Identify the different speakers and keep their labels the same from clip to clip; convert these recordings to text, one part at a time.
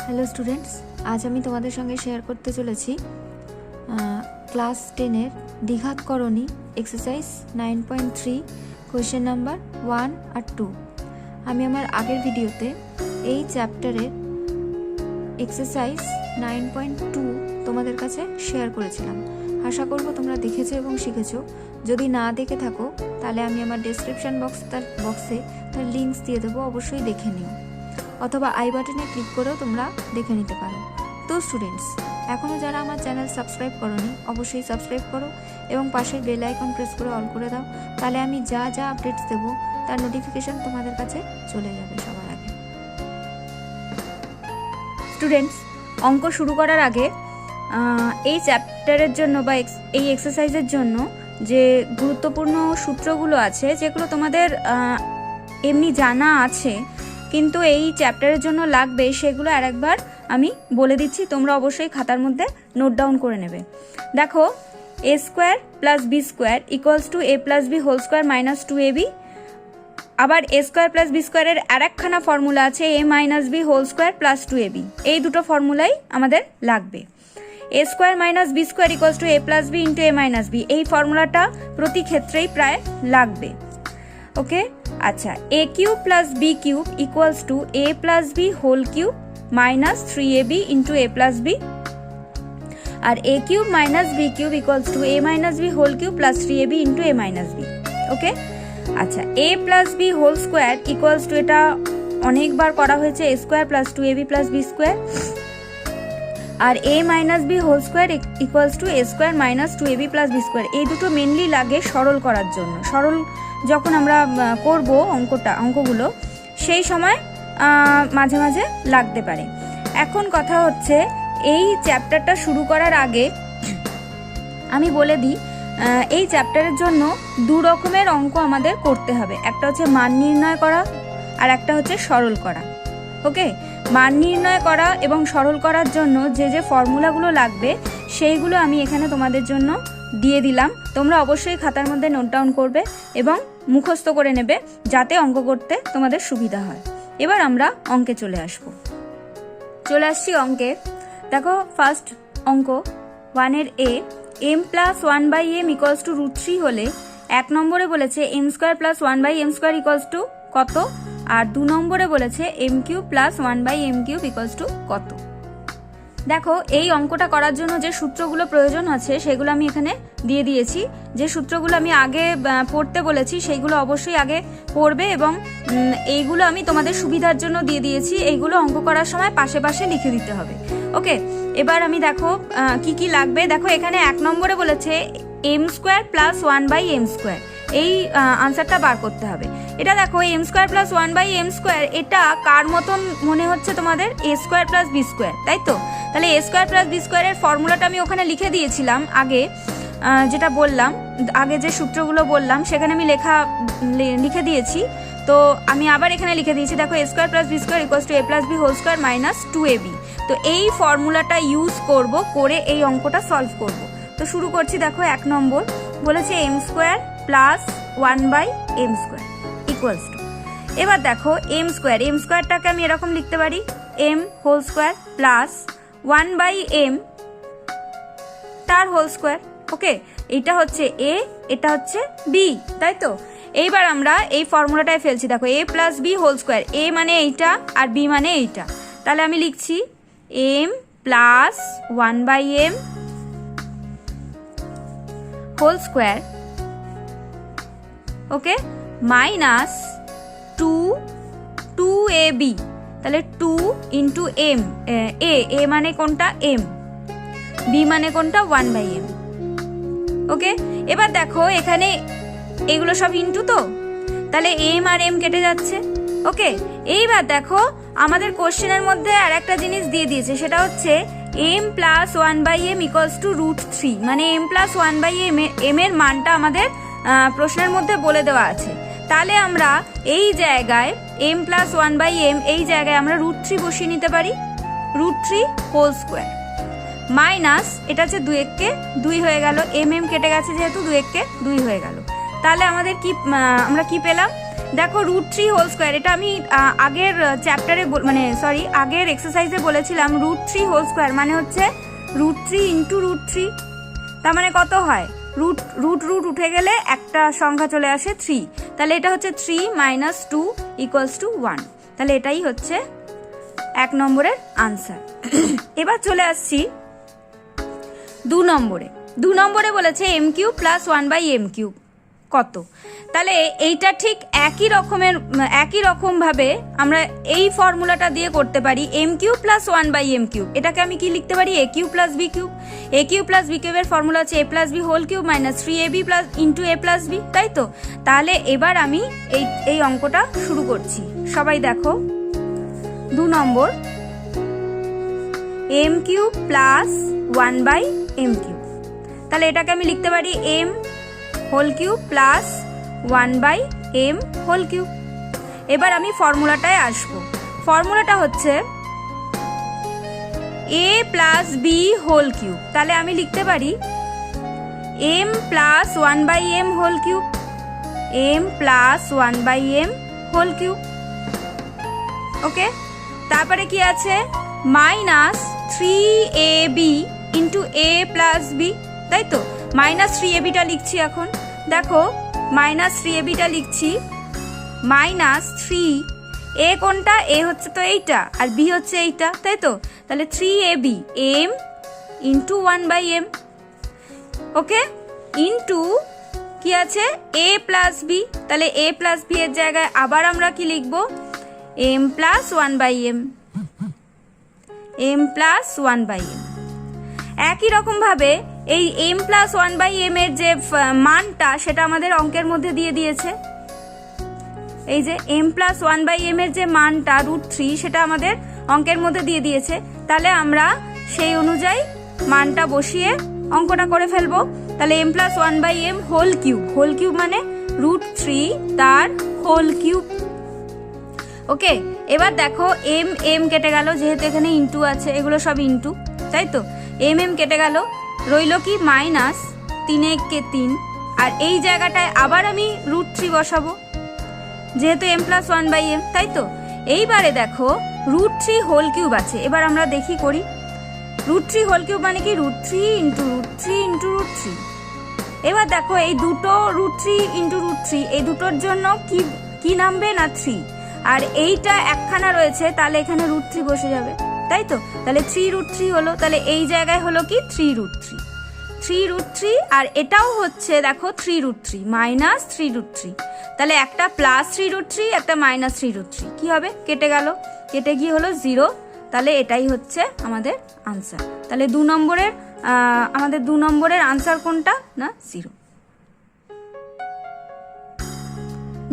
Speaker 1: Hello students, আজ আমি তোমাদের সঙ্গে শেয়ার করতে চলেছি ক্লাস 10-এর দ্বিঘাতকরণী এক্সারসাইজ 9.3 কোয়েশ্চেন নাম্বার 1 আর 2। আমি আমার আগের ভিডিওতে এই চ্যাপ্টারের এক্সারসাইজ 9.2 তোমাদের কাছে শেয়ার করেছিলাম। আশা করব তোমরা দেখেছো এবং শিখেছো। যদি না দেখে থাকো তাহলে আমি আমার ডেসক্রিপশন বক্সে তার লিঙ্কস দিয়ে দেবো, অবশ্যই দেখে নিও, অথবা আই বাটনে ক্লিক করেও তোমরা দেখে নিতে পারো। তো স্টুডেন্টস, এখনও যারা আমার চ্যানেল সাবস্ক্রাইব করোনি অবশ্যই সাবস্ক্রাইব করো এবং পাশের বেল আইকন প্রেস করে অল করে দাও, তাহলে আমি যা যা আপডেটস দেবো তার নোটিফিকেশন তোমাদের কাছে চলে যাবে সবার আগে। স্টুডেন্টস, অঙ্ক শুরু করার আগে এই চ্যাপ্টারের জন্য বা এই এক্সারসাইজের জন্য যে গুরুত্বপূর্ণ সূত্রগুলো আছে, যেগুলো তোমাদের এমনি জানা আছে কিন্তু এই চ্যাপ্টারের জন্য লাগবে, সেগুলো আরেকবার আমি বলে দিচ্ছি, তোমরা অবশ্যই খাতার মধ্যে নোট ডাউন করে নেবে। দেখো, a square plus B square equals to a plus B whole square minus 2ab। আবার a স্কোয়ার প্লাস বি স্কোয়ারের আরেকখানা ফর্মুলা আছে a minus B whole square plus 2ab। এই দুটো ফর্মুলাই আমাদের লাগবে। a square minus B square equals to a plus B into a minus B, এই ফর্মুলাটা প্রতি ক্ষেত্রেই প্রায় লাগবে। ওকে, আচ্ছা, a cube plus B cube equals to a plus B whole cube minus 3ab into a plus B, আর a cube minus B cube equals to a minus B whole cube plus 3ab into a minus B. Okay, আচ্ছা, a plus B whole square equals to, এটা অনেকবার করা হয়েছে, a square plus 2ab plus B square, আর a minus B whole square equals to a square minus 2ab plus B square. এই দুটো mainly লাগে সরল করার জন্য। সরল যখন আমরা করব অঙ্কগুলো, সেই সময় মাঝে মাঝে লাগতে পারে। এখন কথা হচ্ছে, এই চ্যাপ্টারটা শুরু করার আগে আমি বলে দিই, এই চ্যাপ্টারের জন্য দু রকমের অঙ্ক আমাদের করতে হবে। একটা হচ্ছে মান নির্ণয় করা আর একটা হচ্ছে সরল করা। ওকে, মান নির্ণয় করা এবং সরল করার জন্য যে যে ফর্মুলাগুলো লাগবে সেইগুলো আমি এখানে তোমাদের জন্য দিয়ে দিলাম। তোমরা অবশ্যই খাতার মধ্যে নোট ডাউন করবে এবং মুখস্থ করে নেবে, যাতে অঙ্ক করতে তোমাদের সুবিধা হয়। এবার আমরা অঙ্কে চলে আসছি অঙ্কে। দেখো, ফার্স্ট অঙ্ক 1-এর m plus 1/m equals to √3 হলে 1 নম্বরে বলেছে m square plus 1/m square equals two কত, আর 2 নম্বরে বলেছে m cube plus 1/m cube equals two কত। দেখো, এই অঙ্কটা করার জন্য যে সূত্রগুলো প্রয়োজন আছে সেগুলো আমি এখানে দিয়ে দিয়েছি। যে সূত্রগুলো আমি আগে পড়তে বলেছি সেইগুলো অবশ্যই আগে পড়বে, এবং এইগুলো আমি তোমাদের সুবিধার জন্য দিয়ে দিয়েছি। এইগুলো অঙ্ক করার সময় পাশে পাশে লিখে দিতে হবে। ওকে, এবার আমি দেখো কি কি লাগবে। দেখো, এখানে 1 নম্বরে বলেছে m square plus 1/m square, এই আনসারটা বার করতে হবে। এটা দেখো, m square plus 1/m square, এটা কার মতন মনে হচ্ছে তোমাদের? a square plus B square, তাই তো? তাহলে a স্কোয়ার প্লাস বি স্কোয়ারের ফর্মুলাটা আমি ওখানে লিখে দিয়েছিলাম আগে, যেটা বললাম আগে, যে সূত্রগুলো বললাম সেখানে আমি লিখে দিয়েছি। তো আমি আবার এখানে লিখে দিয়েছি। দেখো, a square plus B square equals to a plus B whole square minus 2ab। তো এই ফর্মুলাটা ইউজ করে এই অঙ্কটা সলভ করব। তো শুরু করছি। দেখো, 1 নম্বর বলেছে m square plus 1/m square equals two, এবার দেখো m স্কোয়ারটাকে আমি এরকম লিখতে পারি, m whole square plus 1/m তার হোল স্কোয়ার। ওকে, এটা হচ্ছে a, এটা হচ্ছে b, তাই তো? এইবার আমরা এই ফর্মুলাটায় ফেলছি। দেখো, a plus B whole square, a মানে এইটা আর b মানে এইটা, তাহলে আমি লিখছি m plus 1/m whole square, okay, minus 2ab, তাহলে 2 ইন্টু m, a মানে কোনটা? m, b মানে কোনটা? 1/m। ওকে, এবার দেখো এখানে এগুলো সব ইন্টু, তো তাহলে m আর m কেটে যাচ্ছে। ওকে, এইবার দেখো আমাদের কোশ্চেনের মধ্যে আর একটা জিনিস দিয়ে দিয়েছে, সেটা হচ্ছে m plus 1/m equals to √3, মানে m প্লাস 1/m এর মানটা আমাদের প্রশ্নের মধ্যে বলে দেওয়া আছে। তাহলে আমরা এই জায়গায় m প্লাস 1/m, এই জায়গায় আমরা √3 বসিয়ে নিতে পারি, √3 হোল স্কোয়ার মাইনাস, এটা হচ্ছে 2 2 হয়ে গেল, m কেটে গেছে যেহেতু 2 2 হয়ে গেল। তাহলে আমাদের আমরা কি পেলাম? দেখো √3 হোল স্কোয়ার, এটা আমি আগের চ্যাপ্টারে মানে সরি আগের এক্সারসাইজে বলেছিলাম √3 হোল স্কোয়ার মানে হচ্ছে √3 ইন্টু √3, তার মানে কত হয় রুট উঠে গেলে একটা সংখ্যা চলে আসে 3, তাহলে এটা হচ্ছে 3 - 2 = 1, তাহলে এটাই হচ্ছে 1 নম্বরের আনসার। এবার চলে আসছি 2 নম্বরে। 2 নম্বরে বলেছে m³ + 1/m³ কত, তাহলে এইটা ঠিক একই রকম ভাবে আমরা এই ফর্মুলাটা দিয়ে করতে পারি m³ + 1/m³। এটাকে আমি কি লিখতে পারি a³ + b³। a³ + b³ এর ফর্মুলা হচ্ছে a + b whole cube - 3ab * a + b, তাই তো? তাহলে এবার আমি এই অঙ্কটা শুরু করছি, সবাই দেখো। 2 নম্বর m³ + 1/m³, তাহলে এটাকে আমি লিখতে পারি m whole cube plus 1/m whole cube. এবার আমি ফর্মুলাটায় আসবো। ফর্মুলাটা হচ্ছে a + b হোল কিউব, তাহলে আমি লিখতে পারি m + 1/m whole cube, m + 1/m whole cube. Okay, তারপরে কি আছে -3ab * a + b, তাই তো? -3abটা লিখছি এখন, দেখো -3abটা লিখছি -3 a কোনটা, a হচ্ছে তো এইটা আর b হচ্ছে এইটা, তাই তো? তাহলে 3ab m * 1/m, ওকে, ইন্টু কি আছে a + b, তাহলে a + b এর জায়গায় আবার আমরা কি লিখবো m + 1/m, m + 1/m। একই রকম ভাবে এই m + 1/m এর যে মানটা সেটা আমাদের অঙ্কের মধ্যে দিয়ে দিয়েছে। এই যে m + 1/m এর যে মানটা √3 সেটা আমাদের অঙ্কের মধ্যে দিয়ে দিয়েছে, তাহলে আমরা সেই অনুযায়ী মানটা বসিয়ে অঙ্কটা করে ফেলবো। তাহলে m + 1/m হোল কিউব মানে √3 তার হোল কিউব। ওকে, এবার দেখো m কেটে গেল, যেহেতু এখানে ইন্টু আছে, এগুলো সব ইন্টু, তাই তো? m কেটে গেল, রইল কি -3 × 3, আর এই জায়গাটায় আবার আমি √3 বসাবো, যেহেতু m + 1/m, তাই তো? এইবারে দেখো √3 হোল কিউব আছে, এবার আমরা দেখি করি। √3 হোল কিউব মানে কি √3 × √3 × √3। এবার দেখো এই দুটো √3 × √3 এই দুটোর জন্য কি নামবে না 3, আর এইটা একখানা রয়েছে, তাহলে এখানে √3 বসে যাবে, তাই তো? তাহলে 3√3 হলো, তাহলে এই জায়গায় হলো কি 3√3, আর এটাও হচ্ছে দেখো 3√3 -3√3, তাহলে একটা +3√3 একটা -3√3 কি হবে, কেটে গেল, কেটে গিয়ে হলো 0, তাহলে এটাই হচ্ছে আমাদের আনসার। তাহলে আমাদের 2 নম্বরের আনসার কোনটা না 0।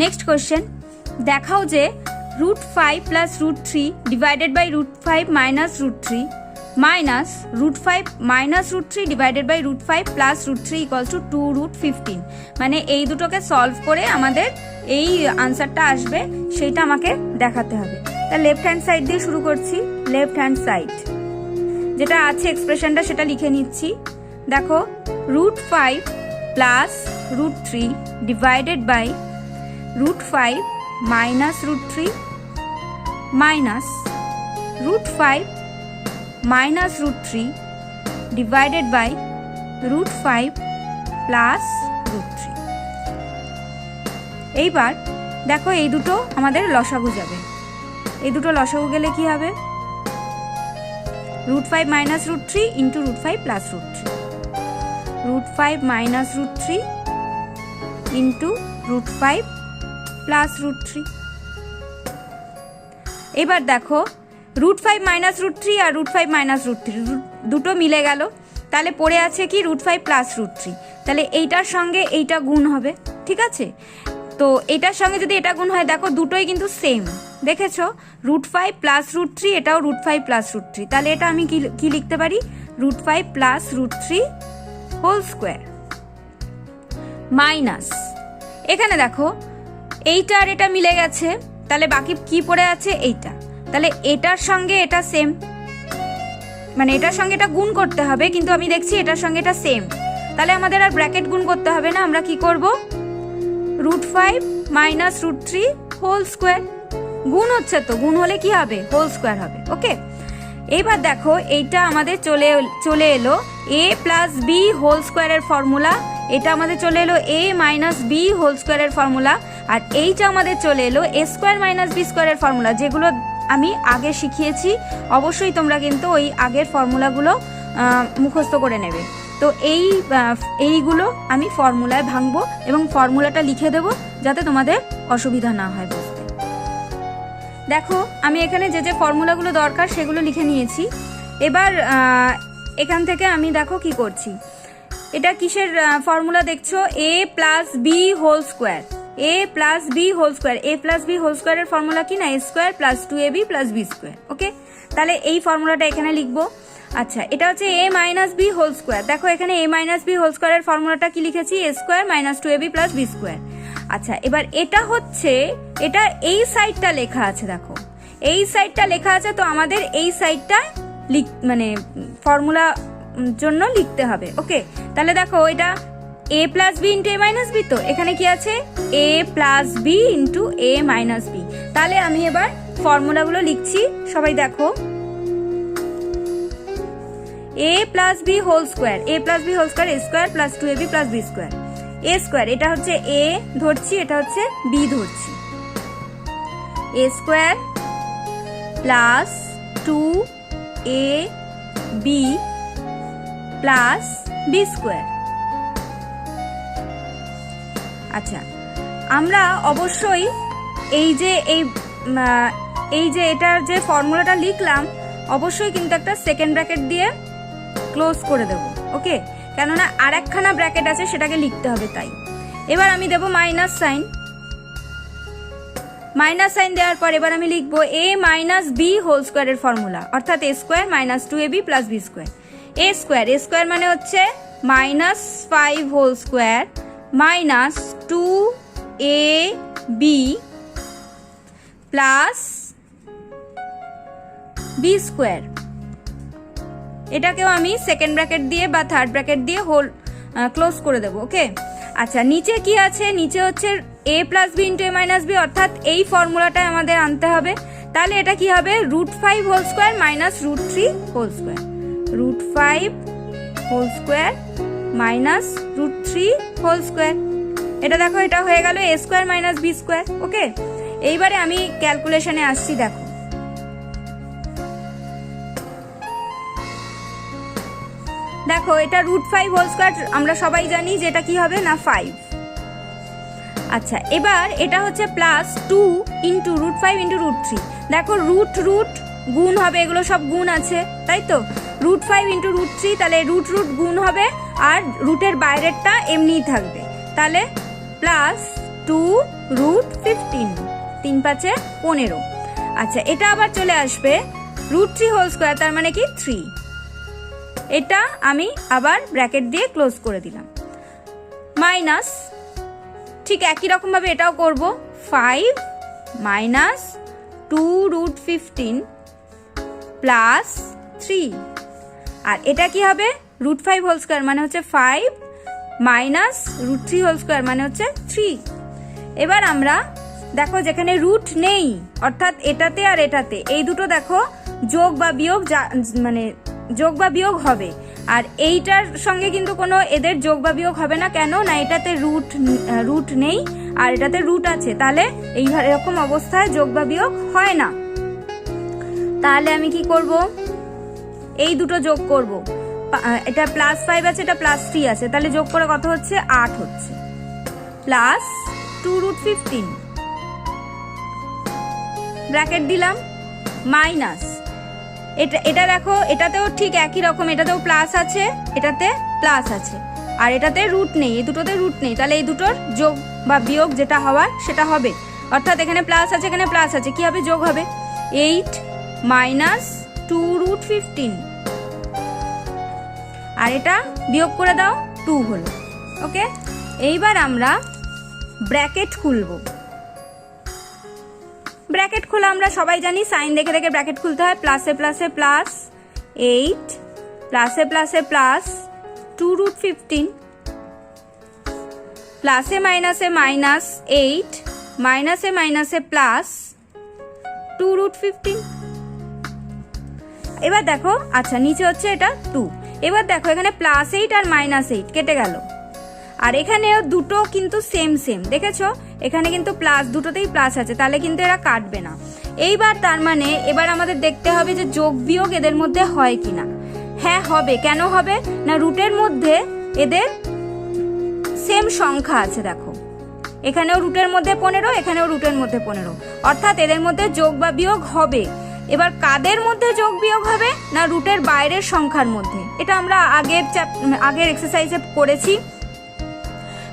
Speaker 1: নেক্সট কোশ্চেন, দেখাও যে √5 + √3 / √5 - √3 -√5 - √3 / √5 + √3 = 2√15, মানে এই দুটোকে সলভ করে আমাদের এই আনসারটা আসবে, সেইটা আমাকে দেখাতে হবে। তা লেফট হ্যান্ড সাইড দিয়ে শুরু করছি। লেফট হ্যান্ড সাইড যেটা আছে এক্সপ্রেশনটা সেটা লিখে নিচ্ছি। দেখো √5 + √3 / √5 - √3 -√5 - √3 divided by √5 plus √3। এইবার দেখো এই দুটো আমাদের লসাগু যাবে, এই দুটো লসাগু গেলে কি হবে √5 - √3 into √5 plus √3, √5 - √3 into √5 plus √3। এবার দেখো √5 - √3 আর √5 - √3 দুটো মিলে গেল, তাহলে পড়ে আছে কি √5 plus √3, তাহলে এইটার সঙ্গে এইটা গুণ হবে, ঠিক আছে? তো এটার সঙ্গে যদি এটা গুণ হয়, দেখো দুটোই কিন্তু সেম, দেখেছো √5 plus √3, এটাও √5 plus √3, তাহলে এটা আমি কি লিখতে পারি √5 plus √3 হোল স্কোয়ার মাইনাস, এখানে দেখো এইটা আর এটা মিলে গেছে, তাহলে বাকি কি পড়ে আছে এইটা, তাহলে এটার সঙ্গে এটা সেম, মানে এটার সঙ্গে এটা গুণ করতে হবে, কিন্তু আমি দেখছি এটার সঙ্গে এটা সেম, তাহলে আমাদের আর ব্র্যাকেট গুণ করতে হবে না, আমরা কি করব √5 minus root three whole square. গুণ হচ্ছে তো, গুণ হলে কি হবে, হোল স্কোয়ার হবে। ওকে, এবার দেখো এইটা আমাদের চলে এলো এ প্লাস বি হোল স্কোয়ারের ফর্মুলা, এটা আমাদের চলে এলো এ মাইনাস বি হোল স্কোয়ারের ফর্মুলা, আর এইটা আমাদের চলে এলো এ স্কোয়ার মাইনাস বি স্কোয়ারের ফর্মুলা, যেগুলো আমি আগে শিখিয়েছি। অবশ্যই তোমরা কিন্তু ওই আগের ফর্মুলাগুলো মুখস্থ করে নেবে। তো এইগুলো আমি ফর্মুলায় ভাঙবো এবং ফর্মুলাটা লিখে দেবো যাতে তোমাদের অসুবিধা না হয় বুঝতে। দেখো আমি এখানে যে যে ফর্মুলাগুলো দরকার সেগুলো লিখে নিয়েছি। এবার এখান থেকে আমি দেখো কি করছি, এটা কিসের ফর্মুলা দেখছো, A plus B whole square, A plus B whole square, A plus B whole স্কোয়ারের ফর্মুলা কি না, A square plus 2ab plus B square. Okay, তাহলে এই ফর্মুলাটা এখানে লিখবো। আচ্ছা, এটা হচ্ছে A minus B whole square. দেখো এখানে এ মাইনাস বি হোল স্কোয়ারের ফর্মুলাটা কি লিখেছি, A square minus 2ab plus B square. আচ্ছা, এবার এটা হচ্ছে, এটা এই সাইডটা লেখা আছে, দেখো এই সাইডটা লেখা আছে, তো আমাদের এই সাইডটা মানে ফর্মুলা জন্য লিখতে হবে। ওকে, তাহলে দেখো এটা A plus B into A minus B, তো এখানে কি আছে A plus B into A minus B. তাহলে আমি এবার ফর্মুলাগুলো লিখছি, সবাই দেখো, A plus B whole square, A plus B whole square, A square plus 2ab plus B square, A square এটা হচ্ছে এ ধরছি, এটা হচ্ছে বি ধরছি, A square plus 2ab plus B square. আচ্ছা, আমরা অবশ্যই এই যে এটার যে ফর্মুলাটা লিখলাম অবশ্যই কিন্তু একটা সেকেন্ড ব্র্যাকেট দিয়ে ক্লোজ করে দেব। ওকে, কেননা আর একখানা ব্র্যাকেট আছে সেটাকে লিখতে হবে, তাই। এবার আমি দেব মাইনাস সাইন, মাইনাস সাইন দেওয়ার পর এবার আমি লিখবো এ মাইনাস বি হোল স্কোয়ারের ফর্মুলা, অর্থাৎ A square minus 2ab plus B square. A square মানে হচ্ছে minus 5 whole square minus 2ab plus B square. এটাকেও আমি সেকেন্ড ব্র্যাকেট দিয়ে বা থার্ড ব্র্যাকেট দিয়ে হোল ক্লোজ করে দেবো। ওকে, আচ্ছা, নিচে কি আছে, নিচে হচ্ছে A plus B into A minus B, অর্থাৎ এই ফর্মুলাটা আমাদের আনতে হবে। তাহলে এটা কি হবে, √5 whole square minus √3 whole square, √5 whole square minus √3 whole square. এটা দেখো, এটা হয়ে গেল A square minus B square. Okay, এইবারে আমি ক্যালকুলেশনে আসছি। দেখো দেখো এটা √5 হোল স্কোয়ার আমরা সবাই জানি যে এটা কি হবে না 5। আচ্ছা, এবার এটা হচ্ছে প্লাস 2 ইন্টু √5 ইন্টু √3। দেখো রুট গুণ হবে, এগুলো সব গুণ আছে, তাই তো। √5 ইন্টু √3, তাহলে রুট গুণ হবে আর রুটের বাইরেরটা এমনিই থাকবে, তাহলে প্লাস 2√15, 3 5 15। আচ্ছা, এটা আবার চলে আসবে √3 হোল স্কোয়ার, তার মানে কি 3। এটা আমি আবার ব্র্যাকেট দিয়ে ক্লোজ করে দিলাম, মাইনাস ঠিক একই রকম ভাবে এটাও করব, 5 মাইনাস 2√15 প্লাস 3। আর এটা কি হবে, √5 হোল স্কোয়ার মানে হচ্ছে 5 মাইনাস √3 হোল স্কোয়ার মানে হচ্ছে 3। এবার আমরা দেখো যেখানে রুট নেই, অর্থাৎ এটাতে আর এটাতে, এই দুটো দেখো যোগ বা বিয়োগ, মানে যোগ বা বিয়োগ হবে, আর এইটার সঙ্গে কিন্তু কোনো এদের যোগ বা বিয়োগ হবে না। কেন না, এটাতে রুট নেই আর এটাতে রুট আছে, তাহলে এইরকম অবস্থায় যোগ বা বিয়োগ হয় না। তাহলে আমি কি করব, এই দুটো যোগ করব, এটা প্লাস 5 আছে, এটা প্লাস 3 আছে, তাহলে যোগ করে কত হচ্ছে, 8 হচ্ছে, প্লাস 2√15 ব্র্যাকেট দিলাম, মাইনাস এটা দেখো এটাতেও ঠিক একই রকম, এটাতেও প্লাস আছে, এটাতে প্লাস আছে, আর এটাতে রুট নেই, এই দুটোতে রুট নেই, তাহলে এই দুটোর যোগ বা বিয়োগ যেটা হওয়ার সেটা হবে। অর্থাৎ এখানে প্লাস আছে, এখানে প্লাস আছে, কি হবে, যোগ হবে, 8 মাইনাস 2√15, আর এটা বিয়োগ করে দাও, 2 হলো। ওকে, এইবার আমরা ব্র্যাকেট খুলবো। ব্র্যাকেট খোলা আমরা সবাই জানি, সাইন দেখে দেখে ব্র্যাকেট খুলতে হয়। প্লাসে প্লাসে প্লাস 8 প্লাসে প্লাসে প্লাস 2√15 প্লাসে মাইনাসে মাইনাস 8 মাইনাসে মাইনাসে প্লাস 2√15। এবার দেখো, আচ্ছা নিচে হচ্ছে এটা 2। এবার দেখো এখানে +8 আর -8 কেটে গেল, আর এখানেও দুটো কিন্তু সেম সেম, দেখেছো এখানে কিন্তু প্লাস, দুটোতেই প্লাস আছে, তাহলে কিন্তু এরা কাটবে না। এইবার তার মানে এবার আমাদের দেখতে হবে যে যোগ বিয়োগ এদের মধ্যে হয় কিনা। হ্যাঁ হবে। কেন হবে না, রুটের মধ্যে এদের সেম সংখ্যা আছে। দেখো এখানেও রুটের মধ্যে 15, এখানেও রুটের মধ্যে 15, অর্থাৎ এদের মধ্যে যোগ বা বিয়োগ হবে। এবার কাদের মধ্যে যোগ বিয়োগ হবে না, রুটের বাইরের সংখ্যার মধ্যে। এটা আমরা আগের এক্সারসাইজে করেছি,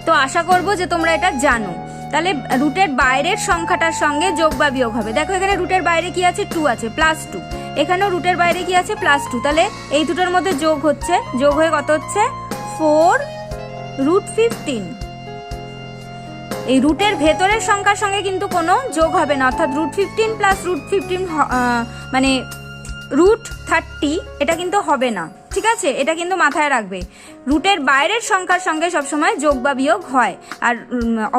Speaker 1: তো আশা করব যে তোমরা এটা জানো। তাহলে রুটের বাইরের সংখ্যাটার সঙ্গে যোগ বা বিয়োগ হবে। দেখো এখানে রুটের বাইরে কি আছে, 2 আছে, +2। এখানেও রুটের বাইরে কি আছে, +2। তাহলে এই দুটোর মধ্যে যোগ হচ্ছে, যোগ হয়ে কত হচ্ছে 4√15। এই রুটের ভেতরের সংখ্যার সঙ্গে কিন্তু কোনো যোগ হবে না, অর্থাৎ √15 + √15 মানে √30, এটা কিন্তু হবে না। ঠিক আছে, এটা কিন্তু মাথায় রাখবে। রুটের বাইরের সংখ্যার সঙ্গে সবসময় যোগ বা বিয়োগ হয়, আর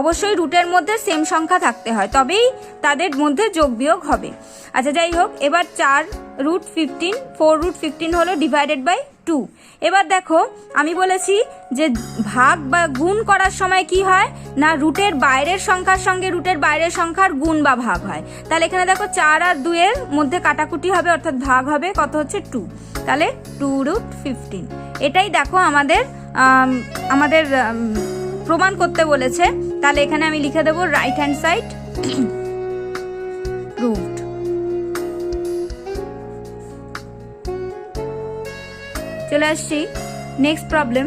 Speaker 1: অবশ্যই রুটের মধ্যে সেম সংখ্যা থাকতে হয়, তবেই তাদের মধ্যে যোগ বিয়োগ হবে। আচ্ছা যাই হোক, এবার 4√15 হলো /2। এবার দেখো আমি বলেছি যে ভাগ বা গুণ করার সময় কি হয় না, রুটের বাইরের সংখ্যার সঙ্গে রুটের বাইরের সংখ্যার গুণ বা ভাগ হয়। তাহলে এখানে দেখো 4 আর 2 এর মধ্যে কাটাকুটি হবে, অর্থাৎ ভাগ হবে, কত হচ্ছে 2। তাহলে 2√15। এটাই দেখো আমাদের প্রমাণ করতে বলেছে। তাহলে এখানে আমি লিখে দেবো রাইট হ্যান্ড সাইড প্রুভড। চলে আসছি নেক্সট প্রবলেম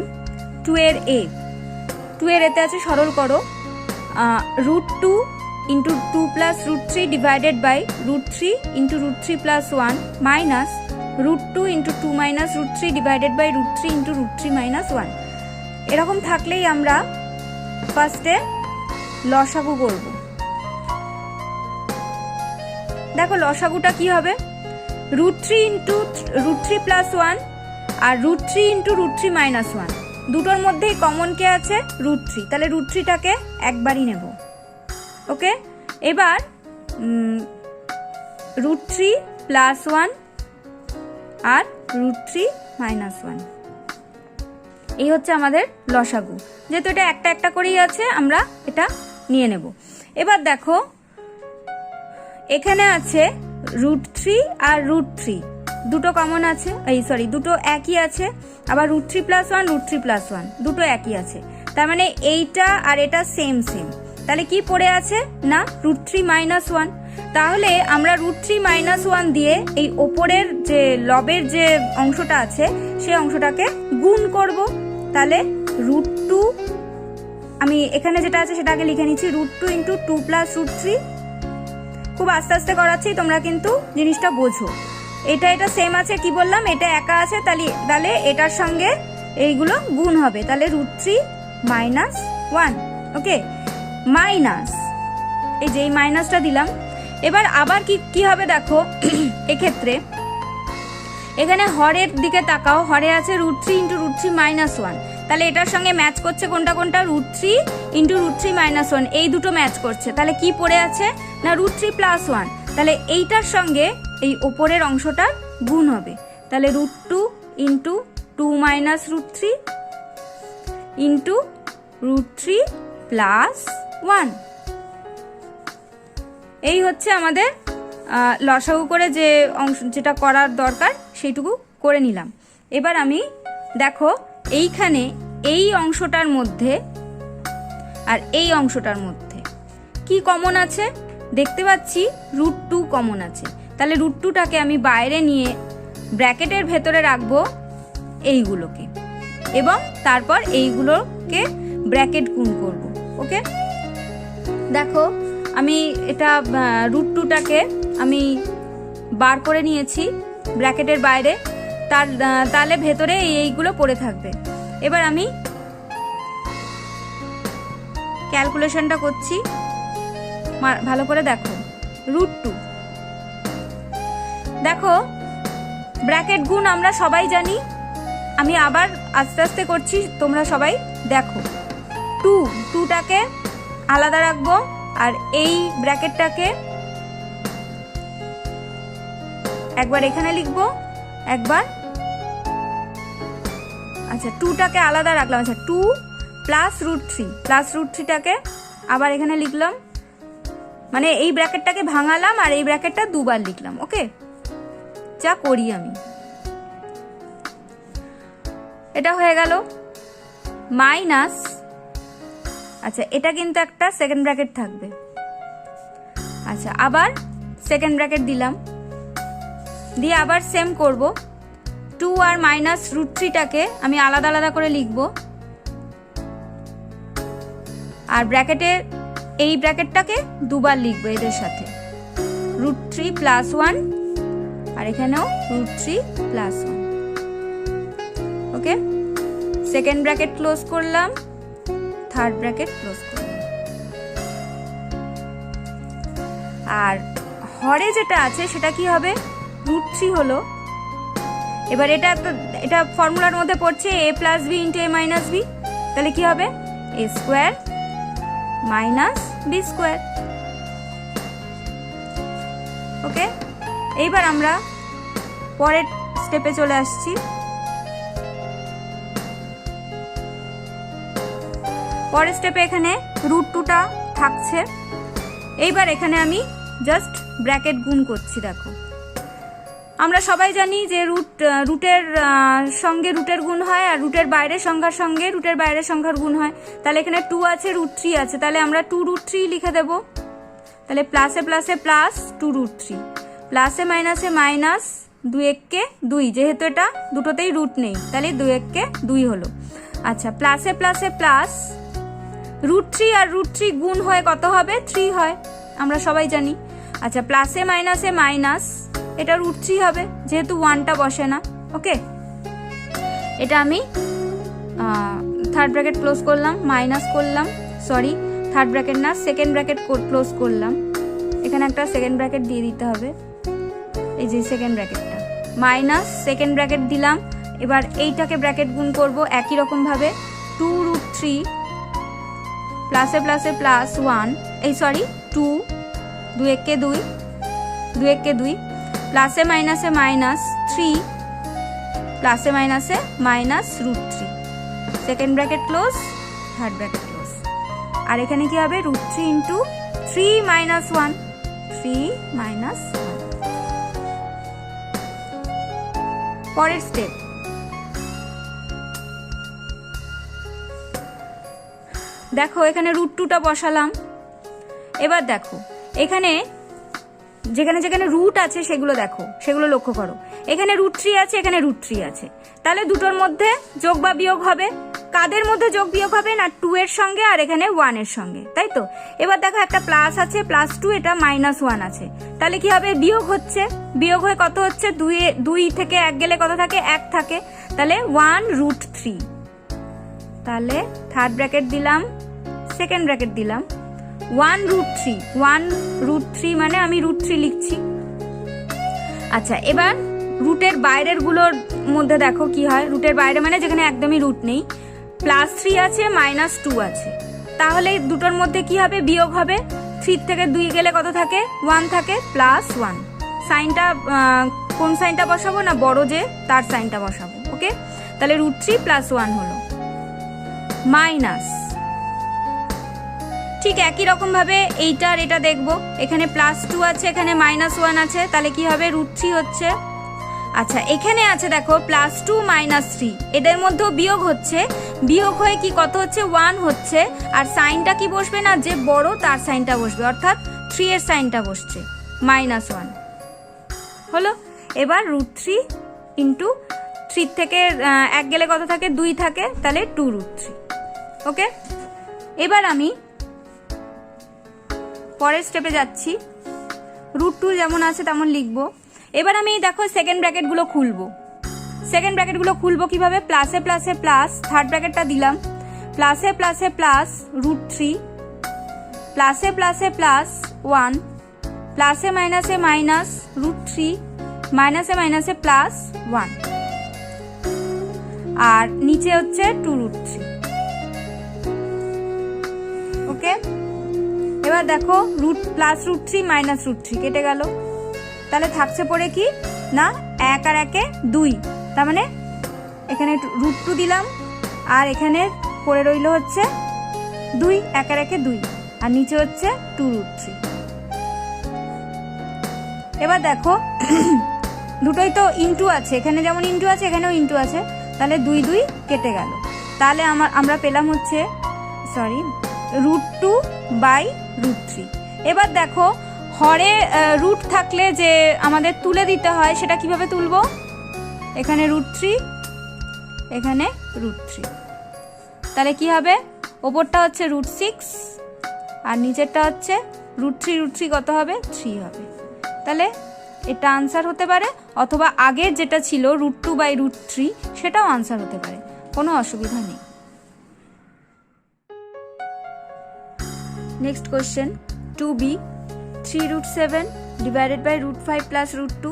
Speaker 1: 2 এর এ। 2 এর এতে আছে সরল করো, √2 × 2 + √3 divided by √3 × √3 + 1 minus √2 × 2 - √3 divided by √3 × √3 - 1। এরকম থাকলেই আমরা ফার্স্টে লসাগু করব। দেখো লসাগুটা কি হবে, √3 × √3 + 1 আর √3 × √3 - 1, দুটোর মধ্যেই কমন কে আছে, √3। তাহলে √3টাকে একবারই নেব। ওকে, এবার √3 + 1 আর √3 - 1, এই হচ্ছে আমাদের লসাগু। যেহেতু এটা একটা একটা করেই আছে, আমরা এটা নিয়ে নেব। এবার দেখো এখানে আছে √3 আর √3, দুটো কমন আছে, দুটো একই আছে। আবার √3 + 1 √3 + 1 দুটো একই আছে, তার মানে এইটা আর এটা সেম সেম। তাহলে কি পড়ে আছে না, √3 - 1। তাহলে আমরা √3 - 1 দিয়ে এই ওপরের যে লবের যে অংশটা আছে সেই অংশটাকে গুণ করব। তাহলে √2, আমি এখানে যেটা আছে সেটা আগে লিখে নিচ্ছি, √2 × 2 + √3। খুব আস্তে আস্তে করাচ্ছি, তোমরা কিন্তু জিনিসটা বোঝো। এটা সেম আছে, কি বললাম, এটা একা আছে, তাহলে এটার সঙ্গে এইগুলো গুণ হবে। তাহলে √3 - 1। ওকে, মাইনাস, এই যে এই মাইনাসটা দিলাম। এবার আবার কি হবে দেখো, এক্ষেত্রে এখানে হরের দিকে তাকাও, হরে আছে √3 × √3 - 1। তাহলে এটার সঙ্গে ম্যাচ করছে কোনটা কোনটা, √3 × √3 - 1, এই দুটো ম্যাচ করছে। তাহলে কি পড়ে আছে না, √3 + 1। তাহলে এইটার সঙ্গে এই ওপরের অংশটার গুণ হবে। তাহলে √2 × 2 - √3 × √3 + 1। এই হচ্ছে আমাদের লসাগু করে যে অংশ, যেটা করার দরকার সেইটুকু করে নিলাম। এবার আমি দেখো এইখানে এই অংশটার মধ্যে আর এই অংশটার মধ্যে কি কমন আছে, দেখতে পাচ্ছি √2 কমন আছে। তাহলে √2টাকে আমি বাইরে নিয়ে ব্র্যাকেটের ভেতরে রাখবো এইগুলোকে, এবং তারপর এইগুলোকে ব্র্যাকেট গুণ করব। ওকে, দেখো আমি এটা √2টাকে আমি বার করে নিয়েছি ব্র্যাকেটের বাইরে, তাহলে ভেতরে এইগুলো পড়ে থাকবে। এবার আমি ক্যালকুলেশনটা করছি, ভালো করে দেখো। √2, দেখো ব্র্যাকেট গুণ আমরা সবাই জানি, আমি আবার আস্তে আস্তে করছি, তোমরা সবাই দেখো। 2টাকে আলাদা রাখবো, আর এই ব্র্যাকেটটাকে একবার এখানে লিখবো, একবার আচ্ছা 2টাকে আলাদা রাখলাম। আচ্ছা 2 প্লাস রুট থ্রিটাকে আবার এখানে লিখলাম, মানে এই ব্র্যাকেটটাকে ভাঙালাম আর এই ব্র্যাকেটটা দুবার লিখলাম। ওকে, যা করি আমি, এটা হয়ে গেল মাইনাস, আচ্ছা এটা কিন্তু একটা সেকেন্ড ব্র্যাকেট থাকবে। আচ্ছা আবার সেকেন্ড ব্র্যাকেট দিলাম, দিয়ে আবার সেম করব। 2 আর মাইনাস রুট থ্রিটাকে আমি আলাদা আলাদা করে লিখব, আর ব্র্যাকেটের এই ব্র্যাকেটটাকে দুবার লিখবো এদের সাথে, রুট থ্রি প্লাস 1, আর এখানেও রুট থ্রি প্লাস 1। ওকে, সেকেন্ড ব্র্যাকেট ক্লোজ করলাম, থার্ড ব্র্যাকেট ক্লোজ করলাম। আর হরে যেটা আছে সেটা কি হবে, রুট থ্রি হলো। এবার এটা ফর্মুলার মধ্যে পড়ছে a plus B into a minus B, তাহলে কি হবে a square minus B square. Okay, এইবার আমরা পরের স্টেপে চলে আসছি। পরের স্টেপে এখানে রুট 2টা থাকছে। এইবার এখানে আমি জাস্ট ব্র্যাকেট গুণ করছি। দেখো আমরা সবাই জানি যে রুটের সঙ্গে রুটের গুণ হয়, আর রুটের বাইরের সংখ্যার সঙ্গে রুটের বাইরের সংখ্যার গুণ হয়। তাহলে এখানে 2 আছে, রুট 3 আছে, তাহলে আমরা 2 রুট 3 লিখে দেব। তাহলে প্লাসে প্লাসে প্লাস 2 রুট 3, প্লাসে মাইনাসে মাইনাস 2 1 2, যেহেতু এটা দুটোতেই রুট নেই তাহলে 2 1 2 হলো। আচ্ছা প্লাসে প্লাসে প্লাস রুট 3 আর রুট 3 গুণ হয়ে কত হবে, 3 হয়, আমরা সবাই জানি। আচ্ছা প্লাসে মাইনাসে মাইনাস, এটা রুট 3 হবে যেহেতু 1টা বসে না। ওকে, এটা আমি থার্ড ব্র্যাকেট ক্লোজ করলাম, মাইনাস করলাম, সরি থার্ড ব্র্যাকেট না, সেকেন্ড ব্র্যাকেট ক্লোজ করলাম। এখানে একটা সেকেন্ড ব্র্যাকেট দিয়ে দিতে হবে, এই যে সেকেন্ড ব্র্যাকেটটা, মাইনাস সেকেন্ড ব্র্যাকেট দিলাম। এবার এইটাকে ব্র্যাকেট গুণ করব একই রকম ভাবে, 2 রুট 3 প্লাসে প্লাসে প্লাস 1, এই সরি 2 2 1 2 2 1 2, প্লাসে মাইনাসে মাইনাস 3, প্লাসে মাইনাসে minus root 3, second bracket close, third bracket close. আর এখানে কি হবে, রুট 3 ইন্টু 3 মাইনাস 1, 3 মাইনাস 1। পরের স্টেপ, দেখো এখানে রুট 2টা বসালাম। এবার দেখো এখানে যেখানে যেখানে রুট আছে সেগুলো দেখো, সেগুলো লক্ষ্য করো। এখানে রুট 3 আছে, এখানে রুট 3 আছে, তাহলে দুটোর মধ্যে যোগ বা বিয়োগ হবে। কাদের মধ্যে যোগ বিয়োগ হবে না, 2 এর সঙ্গে আর এখানে 1 এর সঙ্গে, তাই তো। এবার দেখো একটা প্লাস আছে, প্লাস 2, এটা মাইনাস 1 আছে, তাহলে কি হবে, বিয়োগ হচ্ছে, বিয়োগ হয়ে কত হচ্ছে, 2 থেকে 1 গেলে কত থাকে, 1 থাকে, তাহলে 1 রুট 3। তাহলে থার্ড ব্র্যাকেট দিলাম, সেকেন্ড ব্র্যাকেট দিলাম, 1 রুট 3, 1 রুট 3 মানে আমি রুট 3 লিখছি। আচ্ছা এবার রুটের বাইরের গুলোর মধ্যে দেখো কি হয়, রুটের বাইরে মানে যেখানে একদমই রুট নেই, প্লাস 3 আছে, মাইনাস 2 আছে, তাহলে দুটোর মধ্যে কি হবে, বিয়োগ হবে। 3 থেকে 2 গেলে কত থাকে, 1 থাকে, প্লাস 1। সাইনটা কোন সাইনটা বসাবো না, বড় যে তার সাইনটা বসাবো। ওকে, তাহলে রুট 3 প্লাস 1 হলো, মাইনাস। ঠিক একই রকম ভাবে এইটা আর এটা দেখবো, এখানে প্লাস 2 আছে, এখানে মাইনাস 1 আছে, তাহলে কি হবে, রুট 3 হচ্ছে। আচ্ছা এখানে আছে দেখো প্লাস 2 মাইনাস 3, এদের মধ্যেও বিয়োগ হচ্ছে, বিয়োগ হয়ে কি কত হচ্ছে, 1 হচ্ছে, আর সাইনটা কি বসবে না, যে বড় তার সাইনটা বসবে, অর্থাৎ 3 এর সাইনটা বসছে, মাইনাস 1 হলো। এবার রুট 3 ইন্টু 3 থেকে 1 গেলে কত থাকে, 2 থাকে, তাহলে 2 রুট 3। ওকে, এবার আমি পরের স্টেপে যাচ্ছি। রুট 2 যেমন আছে তেমন লিখবো। এবার আমি দেখো সেকেন্ড ব্র্যাকেটগুলো খুলবো। সেকেন্ড ব্র্যাকেটগুলো খুলবো কিভাবে, প্লাসে প্লাসে প্লাস, থার্ড ব্র্যাকেটটা দিলাম, প্লাসে প্লাসে প্লাস রুট 3, প্লাসে প্লাসে প্লাস 1, প্লাসে মাইনাসে মাইনাস রুট 3, মাইনাসে মাইনাসে প্লাস 1, আর নিচে হচ্ছে 2 রুট 3। ওকে, এবার দেখো plus root three minus root three কেটে গেল, তাহলে থাকছে পড়ে কি না 1 আর 1 2, তার মানে এখানে রুট টু দিলাম আর এখানে পড়ে রইল হচ্ছে 2, 1 আর 1 2, আর নিচে হচ্ছে 2 রুট থ্রি। এবার দেখো দুটোই তো ইনটু আছে, এখানে যেমন ইনটু আছে এখানেও ইনটু আছে, তাহলে 2 2 কেটে গেল, তাহলে আমরা পেলাম হচ্ছে root two by root three. এবার দেখো হরে রুট থাকলে যে আমাদের তুলে দিতে হয় সেটা কিভাবে তুলবো, এখানে রুট থ্রি এখানে রুট থ্রি, তাহলে কি হবে ওপরটা হচ্ছে রুট 6 আর নিচেরটা হচ্ছে রুট থ্রি কত হবে 3 হবে, তাহলে এটা আনসার হতে পারে, অথবা আগের যেটা ছিল root two by root three সেটাও আনসার হতে পারে, কোনো অসুবিধা নেই। Next question 2b 3 root 7 divided by root 5 plus root 2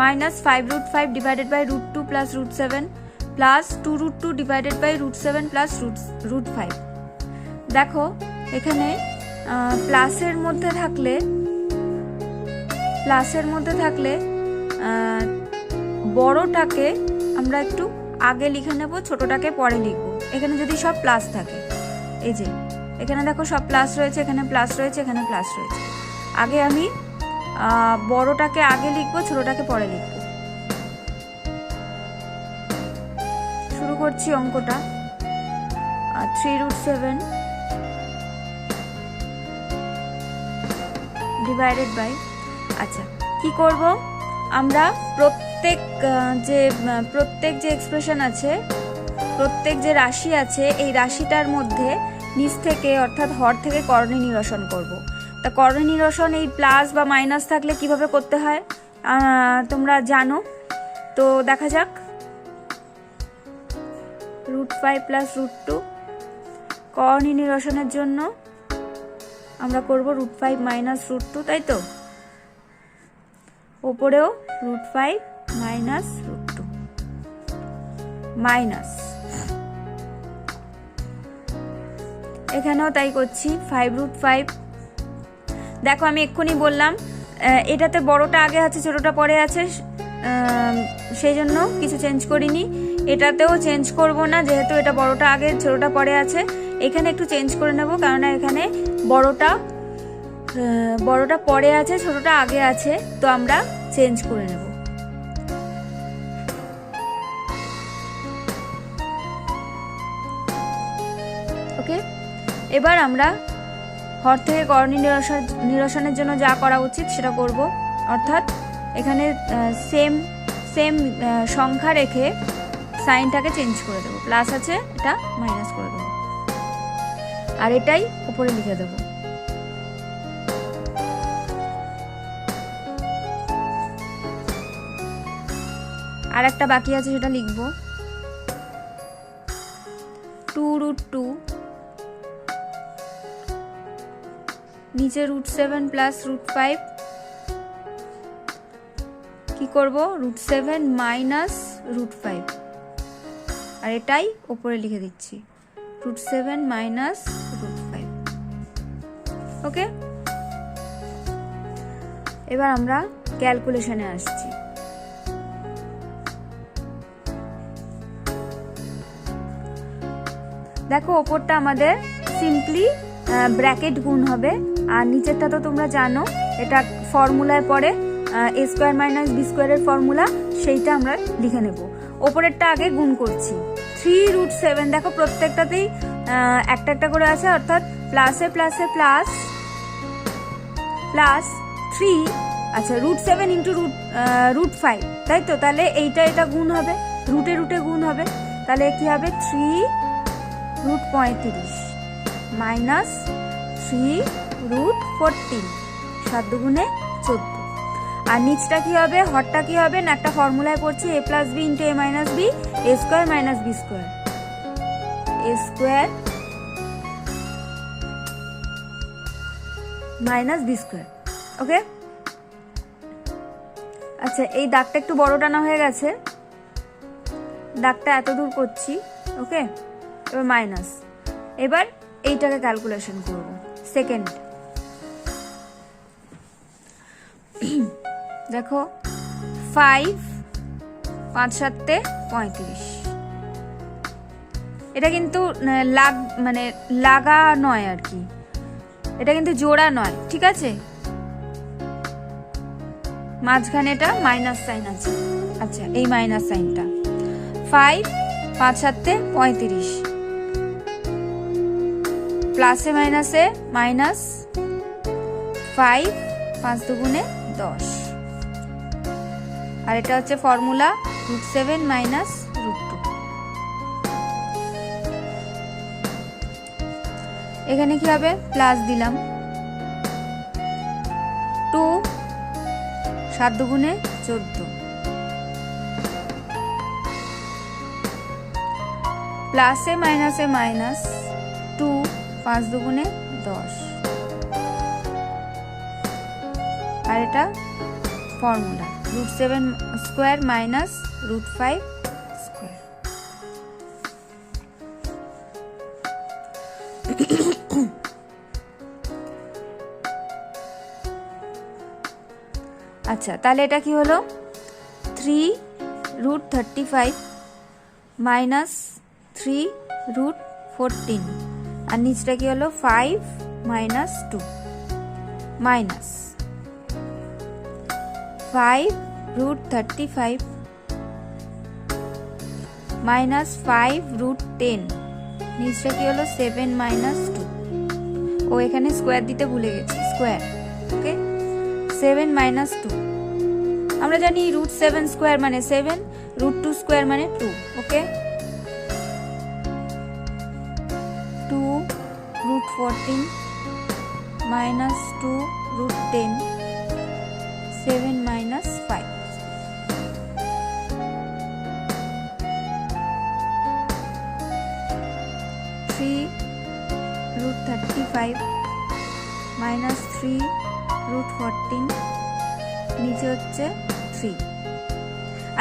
Speaker 1: minus 5 root 5 divided by root 2 plus root 7 plus 2 root 2 divided by root 7 plus root 5। দেখো এখানে প্লাসের মধ্যে থাকলে বড়টাকে আমরা একটু আগে লিখে নেব, ছোটটাকে পরে লিখবো। এখানে যদি সব প্লাস থাকে, এই যে এখানে দেখো সব প্লাস রয়েছে, এখানে প্লাস রয়েছে, এখানে প্লাস রয়েছে, আগে আমি বড়টাকে আগে লিখবো, ছোটটাকে পরে লিখবো। শুরু করছি অঙ্কটা। 3 root 7 ডিভাইডেড বাই, আচ্ছা কি করব আমরা প্রত্যেক যে এক্সপ্রেশন আছে, প্রত্যেক যে রাশি আছে এই রাশিটার মধ্যে নিচ থেকে অর্থাৎ হর থেকে কর্ণে নিরসন করব। তা কর্ণে নিরসন এই প্লাস বা মাইনাস থাকলে কিভাবে করতে হয় তোমরা জানো, তো দেখা যাক। রুট 5 প্লাস রুট 2 কর্ণে নিরসনের জন্য আমরা করব রুট 5 মাইনাস রুট 2, তাই তো ওপরেও রুট 5 মাইনাস রুট 2 মাইনাস, এখানেও তাই করছি 5 root 5। দেখো আমি এক্ষুনি বললাম এটাতে বড়টা আগে আছে ছোটটা পরে আছে, সেই জন্য কিছু চেঞ্জ করিনি, এটাতেও চেঞ্জ করব না, যেহেতু এটা বড়টা আগে ছোটটা পরে আছে। এখানে একটু চেঞ্জ করে নেব, কারণ এখানে বড়টা পরে আছে ছোটটা আগে আছে, তো আমরা চেঞ্জ করে নেব। ওকে, এবার আমরা হর থেকে কর্ণী নিরসনের জন্য যা করা উচিত সেটা করব, অর্থাৎ এখানে সেম সংখ্যা রেখে সাইনটাকে চেঞ্জ করে দেবো, প্লাস আছে এটা মাইনাস করে দেবো, আর এটাই উপরে লিখে দেবো। আর একটা বাকি আছে সেটা লিখবো 2 root 2 নিচে রুট 7 প্লাস রুট 5, কি করব রুট 7 মাইনাস রুট 5, আর এটাই উপরে লিখে দিচ্ছি রুট 7 মাইনাস রুট 5। ওকে, এবার আমরা ক্যালকুলেশনে আসছি। দেখো ওপরটা আমাদের সিম্পলি ব্র্যাকেট গুণ হবে, আর নিচেরটা তো তোমরা জানো এটা ফর্মুলায় পড়ে a স্কোয়ার মাইনাস বি স্কোয়ারের ফর্মুলা, সেইটা আমরা লিখে নেব। ওপরেরটা আগে গুণ করছি 3 root 7, দেখো প্রত্যেকটাতেই একটা একটা করে আছে, অর্থাৎ প্লাসে প্লাসে প্লাস প্লাস 3, আচ্ছা রুট 7 ইন্টু রুট 5, তাই তো, তাহলে এটা গুণ হবে, রুটে রুটে গুণ হবে, তাহলে কি হবে 3 root 35 মাইনাস 3 root 14, 7 দুগুণে 14, আর নিচটা কি হবে, হরটা কি হবে না, একটা ফর্মুলায় পড়ছি a plus B into a minus B, a square minus B square, a square minus B square. Okay, আচ্ছা এই দাগটা একটু বড় টানা হয়ে গেছে, দাগটা এত দূর করছি। ওকে, এবার মাইনাস, এবার এইটাকে ক্যালকুলেশন করব। সেকেন্ড দেখো 5 5 7 35। এটা কিন্তু মানে লাগা নয় আর কি, এটা কিন্তু জোড়া নয়, ঠিক আছে। মাঝখানে এটা মাইনাস সাইন আছে। আচ্ছা, এই মাইনাস সাইনটা 5 5 7 35, প্লাসে মাইনাসে মাইনাস 5 5 দুগুণে 10, আর এটা হচ্ছে ফর্মুলা √7 মাইনাস √2। এখানে কি হবে, প্লাস দিলাম 2 7 দুগুণে 14, প্লাসে মাইনাসে মাইনাস 2 5 দুগুণে 10, আর এটা ফর্মুলা √7 স্কোয়ার মাইনাস √5 স্কোয়ার। আচ্ছা, তাহলে এটা কি হলো 3√35 মাইনাস 3√14, আর নিচটা কি হলো 5 মাইনাস 2 মাইনাস 5√35 মাইনাস 5√10, নিচটা কি হলো 7 মাইনাস 2। ও এখানে স্কোয়ার দিতে ভুলে গেছি, স্কোয়ার। ওকে, 7 মাইনাস 2, আমরা জানি √7 স্কোয়ার মানে 7, √2 স্কোয়ার মানে 2। ওকে, 2√14 মাইনাস 2√10, 7 মাইনাস 5। √35 মাইনাস 3√14, নিচে হচ্ছে 3।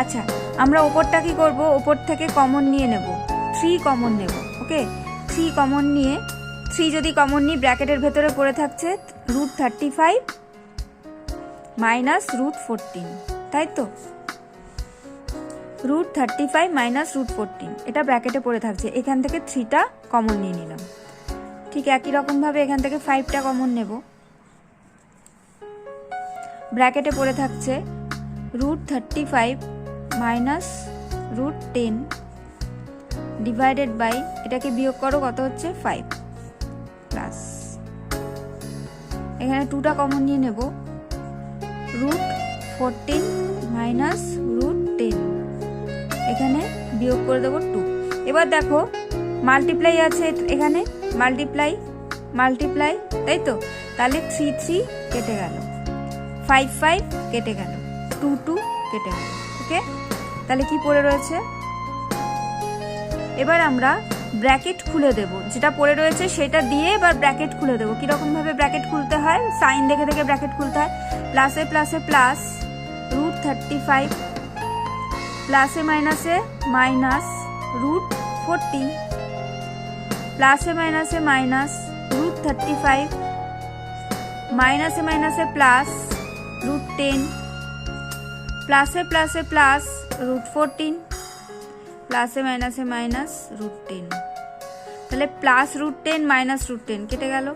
Speaker 1: আচ্ছা, আমরা ওপরটা কি করব, ওপর থেকে কমন নিয়ে নেব, 3 কমন নেব। ওকে, 3 কমন নিয়ে 3 যদি কমন নিই, ব্র্যাকেটের ভেতরে পড়ে থাকছে √35 মাইনাস √14, তাই তো। √35 মাইনাস √14 এটা ব্র্যাকেটে পড়ে থাকছে, এখান থেকে 3টা কমন নিয়ে নিলাম। ঠিক একই রকম ভাবে এখান থেকে 5টা কমন নেব, ব্র্যাকেটে পড়ে থাকছে √35 মাইনাস √10 ডিভাইডেড বাই, এটাকে বিয়োগ করো, কত হচ্ছে 5 প্লাস, এখানে 2টা কমন নিয়ে নেব, √14 মাইনাস √10, এখানে বিয়োগ করে দেবো 2। এবার দেখো মাল্টিপ্লাই আছে, এখানে মাল্টিপ্লাই মাল্টিপ্লাই, তাই তো। তাহলে 3 3 কেটে গেল, 5 5 কেটে গেল, 2 2 কেটে গেল। ওকে, তাহলে কি পড়ে রয়েছে, এবার আমরা ব্র্যাকেট খুলে দেব, যেটা পড়ে রয়েছে সেটা দিয়ে এবার ব্র্যাকেট খুলে দেবো। কিরকম ভাবে ব্র্যাকেট খুলতে হয়, সাইন দেখে দেখে ব্র্যাকেট খুলতে হয়। প্লাসে প্লাসে প্লাস √35, প্লাসে মাইনাসে মাইনাস √14, প্লাসে মাইনাসে মাইনাস √35, মাইনাসে মাইনাসে প্লাস √10, প্লাসে প্লাসে প্লাস √14, প্লাসে মাইনাসে মাইনাস √10। তাহলে প্লাস √10 মাইনাস √10 কেটে গেল,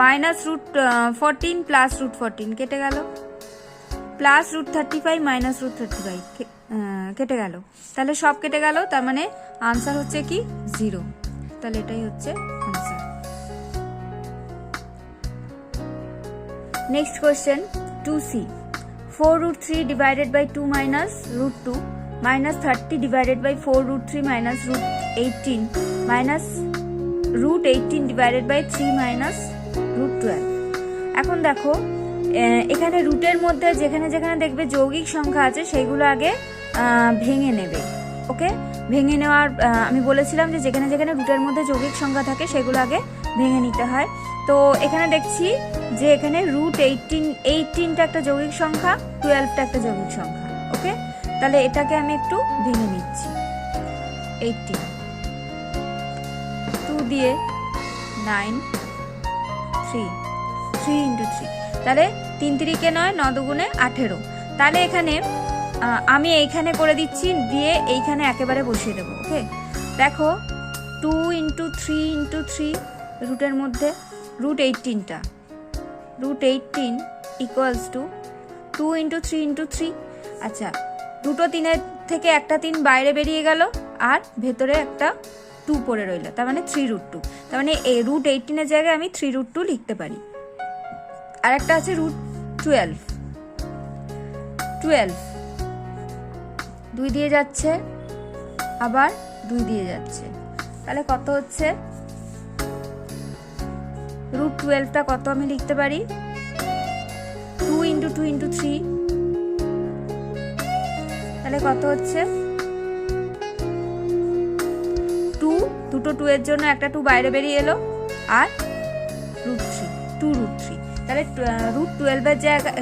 Speaker 1: মাইনাস √14 প্লাস √14 কেটে গেল, প্লাস √35 মাইনাস √35 কেটে গেল। তাহলে সব কেটে গেল, তার মানে আনসার হচ্ছে কি 0। তাহলে এটাই হচ্ছে answer. Next question 2C, 4√3 divided by 2 minus √2 minus 30 divided by 4√3 minus √18 minus √18 divided by 3 minus √12। এখন দেখো এখানে রুটের মধ্যে যেখানে যেখানে দেখবে যৌগিক সংখ্যা আছে সেইগুলো আগে ভেঙে নেবে। ওকে, ভেঙে নেওয়ার আমি বলেছিলাম যে যেখানে যেখানে রুটের মধ্যে যৌগিক সংখ্যা থাকে সেগুলো আগে ভেঙে নিতে হয়। তো এখানে দেখছি যে এখানে √18টা একটা যৌগিক সংখ্যা, 12টা একটা যৌগিক সংখ্যা। ওকে, তাহলে এটাকে আমি একটু ভেঙে নিচ্ছি। 18 2 দিয়ে 9 3 3 × 3, তাহলে 3 3 9, 9 2 18। তাহলে এখানে আমি এইখানে করে দিচ্ছি, দিয়ে এইখানে একেবারে বসিয়ে দেবো। ওকে, দেখো 2 × 3 × 3 রুটের মধ্যে রুট 18টা, রুট 18 ইকুয়ালস টু 2 × 3 × 3। আচ্ছা, দুটো 3-এর থেকে একটা 3 বাইরে বেরিয়ে গেল, আর ভেতরে একটা 2 পড়ে রইল, তার মানে 3√2। তার মানে এই রুট 18-এর জায়গায় আমি 3√2 লিখতে পারি। আর একটা আছে রুট 12, 2 দিয়ে যাচ্ছে, আবার 2 দিয়ে যাচ্ছে, তাহলে কত হচ্ছে? রুট 12টা কত আমি লিখতে পারি? 2 × 2 × 3, তাহলে কত হচ্ছে? 2, দুটো 2 এর জন্য একটা 2 বাইরে বেরিয়ে এলো, আর রুট 3, 2√3। তাহলে রুট 12-এর জায়গায়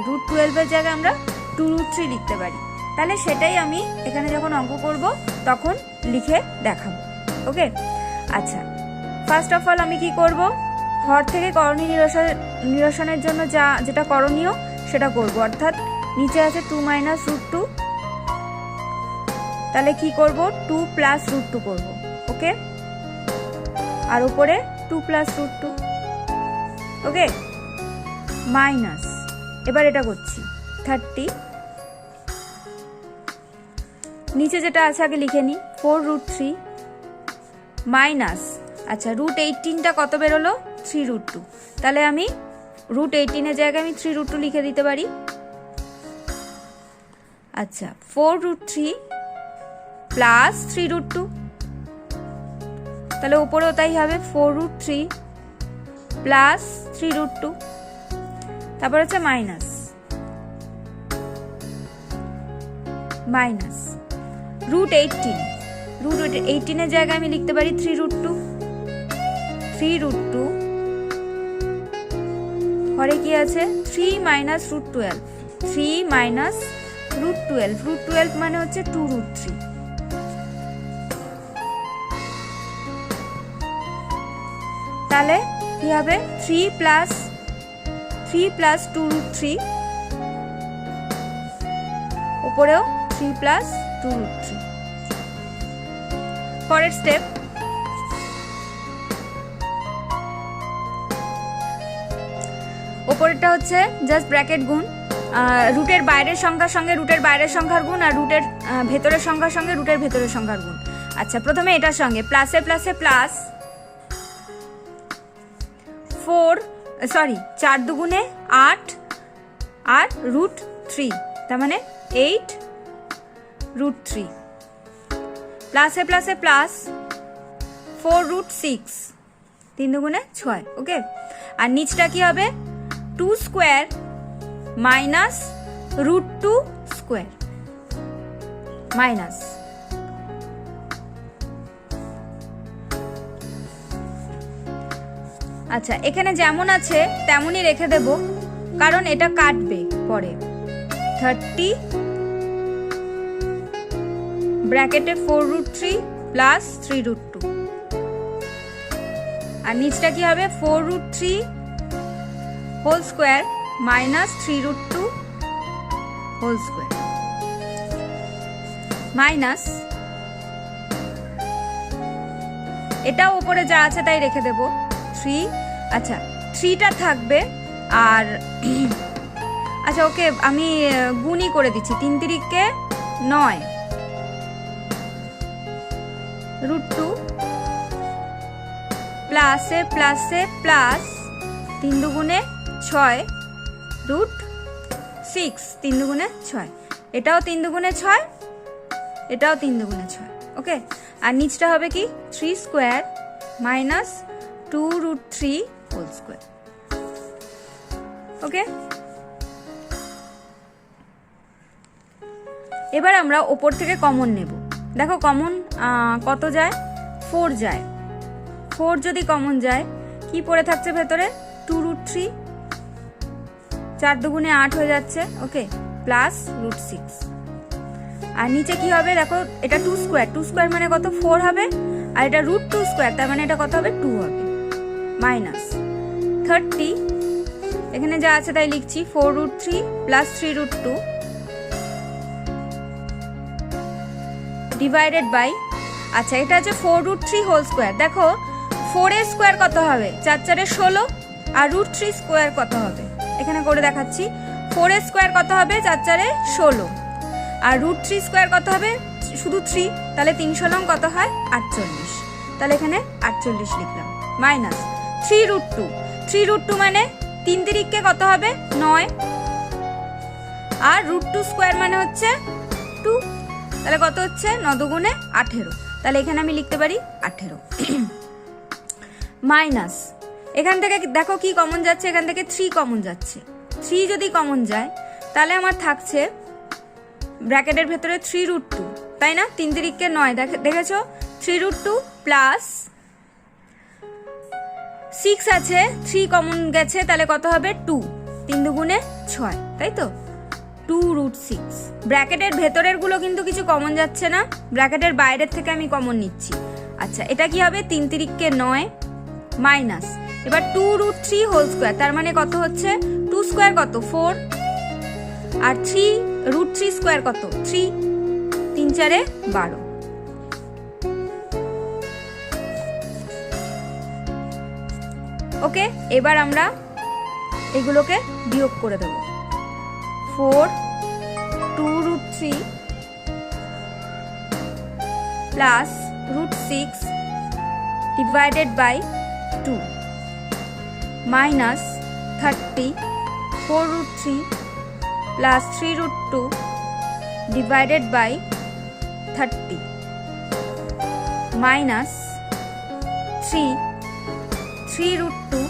Speaker 1: রুট 12-এর জায়গায় আমরা 2√3 লিখতে পারি। তাহলে সেটাই আমি এখানে যখন অঙ্ক করব তখন লিখে দেখাবো। ওকে, আচ্ছা, ফার্স্ট অফ অল আমি কি করব? হর থেকে করণীয় নিরসনের জন্য যেটা করণীয় সেটা করব, অর্থাৎ নিচে আছে 2 - √2, তাহলে কি করব? 2 + √2 করব। ওকে, আর উপরে 2 + √2। ওকে, মাইনাস, এবার এটা করছি 30, নিচে যেটা আছে আগে লিখে নি, 4√3 মাইনাস, আচ্ছা রুট 18টা কত বেরোলো? 3√2। তাহলে আমি রুট 18-এর জায়গায় আমি 3√2 লিখে দিতে পারি। আচ্ছা, 4√3 প্লাস 3√2, তাহলে উপরেও তাই হবে, 4√3 প্লাস 3√2। তারপর হচ্ছে মাইনাস, রুট 18-এর জায়গায় আমি লিখতে পারি 3√2। পরে কি আছে? 3 - √12, 3 - √12, রুট 12 মানে হচ্ছে 2√3। তাহলে কি হবে? 3 + 2√3, উপরেও 3 + 2√3। পরের স্টেপ, উপরেরটা হচ্ছে জাস্ট ব্র্যাকেট গুণ, রুটের বাইরের সংখ্যার সঙ্গে রুটের বাইরের সংখ্যার গুণ, আর রুটের ভেতরের সংখ্যার সঙ্গে রুটের ভেতরের সংখ্যার গুণ। আচ্ছা, প্রথমে এটার সঙ্গে প্লাসে প্লাস 4 2 8 আর রুট 3, তার মানে 8√3, প্লাসে প্লাস 4√6, 3 2 6। ওকে, আর নিচটা কি হবে? 2² মাইনাস √2² মাইনাস। আচ্ছা, এখানে যেমন আছে তেমনই রেখে দেব, কারণ এটা কাটবে পরে। 30 ব্র্যাকেটে 4√3 প্লাস 3√2, আর নিচটা কি হবে? 4√3 whole square minus 3√2 whole square minus, এটাও উপরে যা আছে তাই রেখে দেব 3। আচ্ছা, 3টা থাকবে, আর আচ্ছা ওকে আমি গুণই করে দিচ্ছি, 3 3 9 √2 প্লাসে প্লাস 3 2 6 √6, 3 2 6, এটাও 3 2 6, এটাও 3 2 6। ওকে, আর নিচটা হবে কি? 3² মাইনাস 2√3 হোল স্কোয়ার। ওকে, এবার আমরা ওপর থেকে কমন নেব। দেখো কমন কত যায়? 4 যায়। 4 যদি কমন যায়, কি পড়ে থাকছে ভেতরে? 2√3, 4 2 8 হয়ে যাচ্ছে। ওকে, প্লাস √6, আর নিচে কি হবে? দেখো এটা 2² মানে কত? 4 হবে, আর এটা √2², তার মানে এটা কত হবে? 2 হবে, মাইনাস 30 এখানে যা আছে তাই লিখছি, 4√3 প্লাস 3√2 ডিভাইডেড বাই, আচ্ছা এটা হচ্ছে 4√3 হোল স্কোয়ার। দেখো 4 এর স্কোয়ার কত হবে, 4 4 16, আর √3 স্কোয়ার কত হবে এখানে করে দেখাচ্ছি। 4 এর স্কোয়ার কত হবে, 4 4 16, আর √3 স্কোয়ার কত হবে, শুধু 3, তাহলে 3 16 কত হয় 48, তাহলে এখানে 48 লিখলাম। মাইনাস 3√2, 3√2 মানে 3 তিরিককে কত হবে 9, আর √2 স্কোয়ার মানে হচ্ছে 2, তাহলে কত হচ্ছে 9 দুগুণে 18, তাহলে এখানে আমি লিখতে পারি 18। মাইনাস এখান থেকে দেখো কি কমন যাচ্ছে, এখান থেকে 3 কমন যাচ্ছে, 3 যদি কমন যায় তাহলে আমার থাকছে ব্র্যাকেটের ভেতরে 3√2, তাই না, 3 তিরিককে 9, দেখেছো 3√2 প্লাস 6 আছে, 3 কমন গেছে, তাহলে কত হবে 2, 3 দুগুণে 6, তাই তো 2√6। ব্র্যাকেটের ভেতরের গুলো কিন্তু কিছু কমন যাচ্ছে না, ব্র্যাকেটের বাইরের থেকে আমি কমন নিচ্ছি। আচ্ছা এটা কি হবে, 3 তিরিককে 9 মাইনাস, এবার 2√3 হোল স্কোয়ার, তার মানে কত হচ্ছে 2 স্কোয়ার কত 4, আর 3√3 স্কোয়ার কত 3, 3 4 12। ওকে, এবার আমরা এগুলোকে বিয়োগ করে দেব। 4 2√3 plus √6 divided by 2 minus 30 4√3 plus 3√2 divided by 30 minus 3√2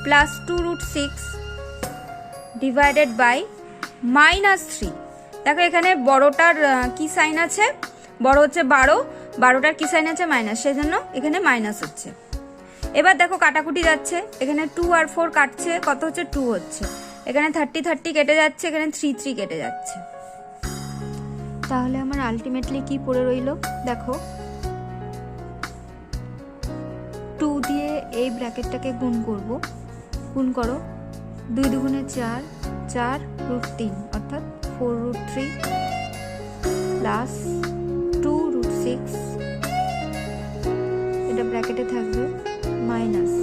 Speaker 1: plus 2√6 divided by minus 3। দেখো এখানে বড়টার কি সাইন আছে, বড় হচ্ছে 12, 12টার কি সাইন আছে মাইনাস, সেজন্য এখানে মাইনাস হচ্ছে। এবার দেখো কাটাকুটি যাচ্ছে, এখানে 2 আর 4 কাটছে, কত হচ্ছে 2 হচ্ছে, এখানে 30 30 কেটে যাচ্ছে, এখানে 3 3 কেটে যাচ্ছে, তাহলে আমার আলটিমেটলি কি পড়ে রইলো দেখো, 2 দিয়ে এই ব্র্যাকেটটাকে গুণ করব, গুণ করো 2 দুগুণে 4, 4√3 অর্থাৎ 4√3 প্লাস 2√6, এটা ব্র্যাকেটে থাকবে, মাইনাস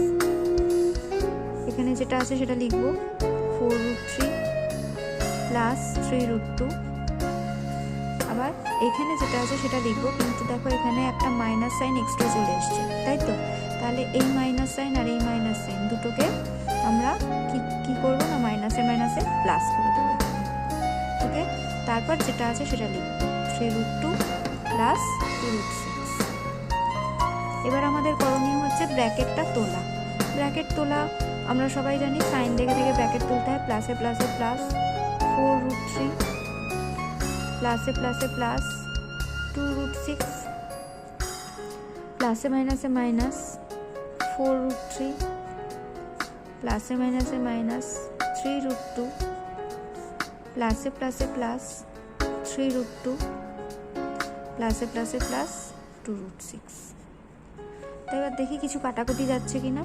Speaker 1: এখানে যেটা আছে সেটা লিখব 4√3 প্লাস 3√2, আবার এখানে যেটা আছে সেটা লিখব, কিন্তু দেখো এখানে একটা মাইনাস সাইন এক্সট্রা চলে এসছে, তাই তো, তাহলে এই মাইনাস সাইন আর এই মাইনাস সাইন দুটোকে আমরা কি করব না, মাইনাসে মাইনাসে প্লাস করে দেবো। ওকে, তারপর যেটা আছে সেটা লিখব 3√2 প্লাস 2√6। এবার আমাদের করণীয় হচ্ছে ব্র্যাকেটটা তোলা। ব্র্যাকেট তোলা আমরা সবাই জানি, সাইন দেখে দেখে ব্র্যাকেট তুলতে হয়, প্লাসে প্লাসে প্লাস 4√3 প্লাসে প্লাসে প্লাস 2√6 প্লাসে মাইনাসে মাইনাস 4√3 প্লাসে মাইনাসে মাইনাস 3√2 প্লাসে প্লাসে প্লাস 3√2 প্লাসে প্লাসে প্লাস 2√6। তো এবার দেখি কিছু কাটাকুটি যাচ্ছে কিনা,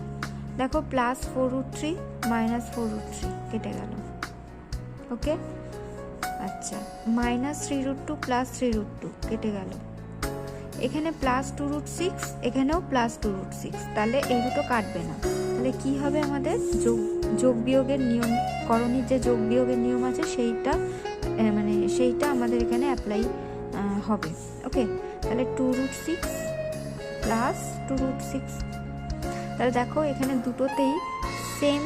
Speaker 1: দেখো প্লাস 4√3 মাইনাস 4√3 কেটে গেল। ওকে, আচ্ছা মাইনাস 3√2 প্লাস 3√2 কেটে গেল, এখানে প্লাস 2√6, এখানেও প্লাস 2√6, তাহলে এই দুটো কাটবে না, তাহলে কি হবে আমাদের যোগ বিয়োগের নিয়ম, করণীর যে যোগ বিয়োগের নিয়ম আছে সেইটা আমাদের এখানে অ্যাপ্লাই হবে। ওকে, তাহলে 2√6 প্লাস 2√6, তাহলে দেখো এখানে দুটোতেই সেম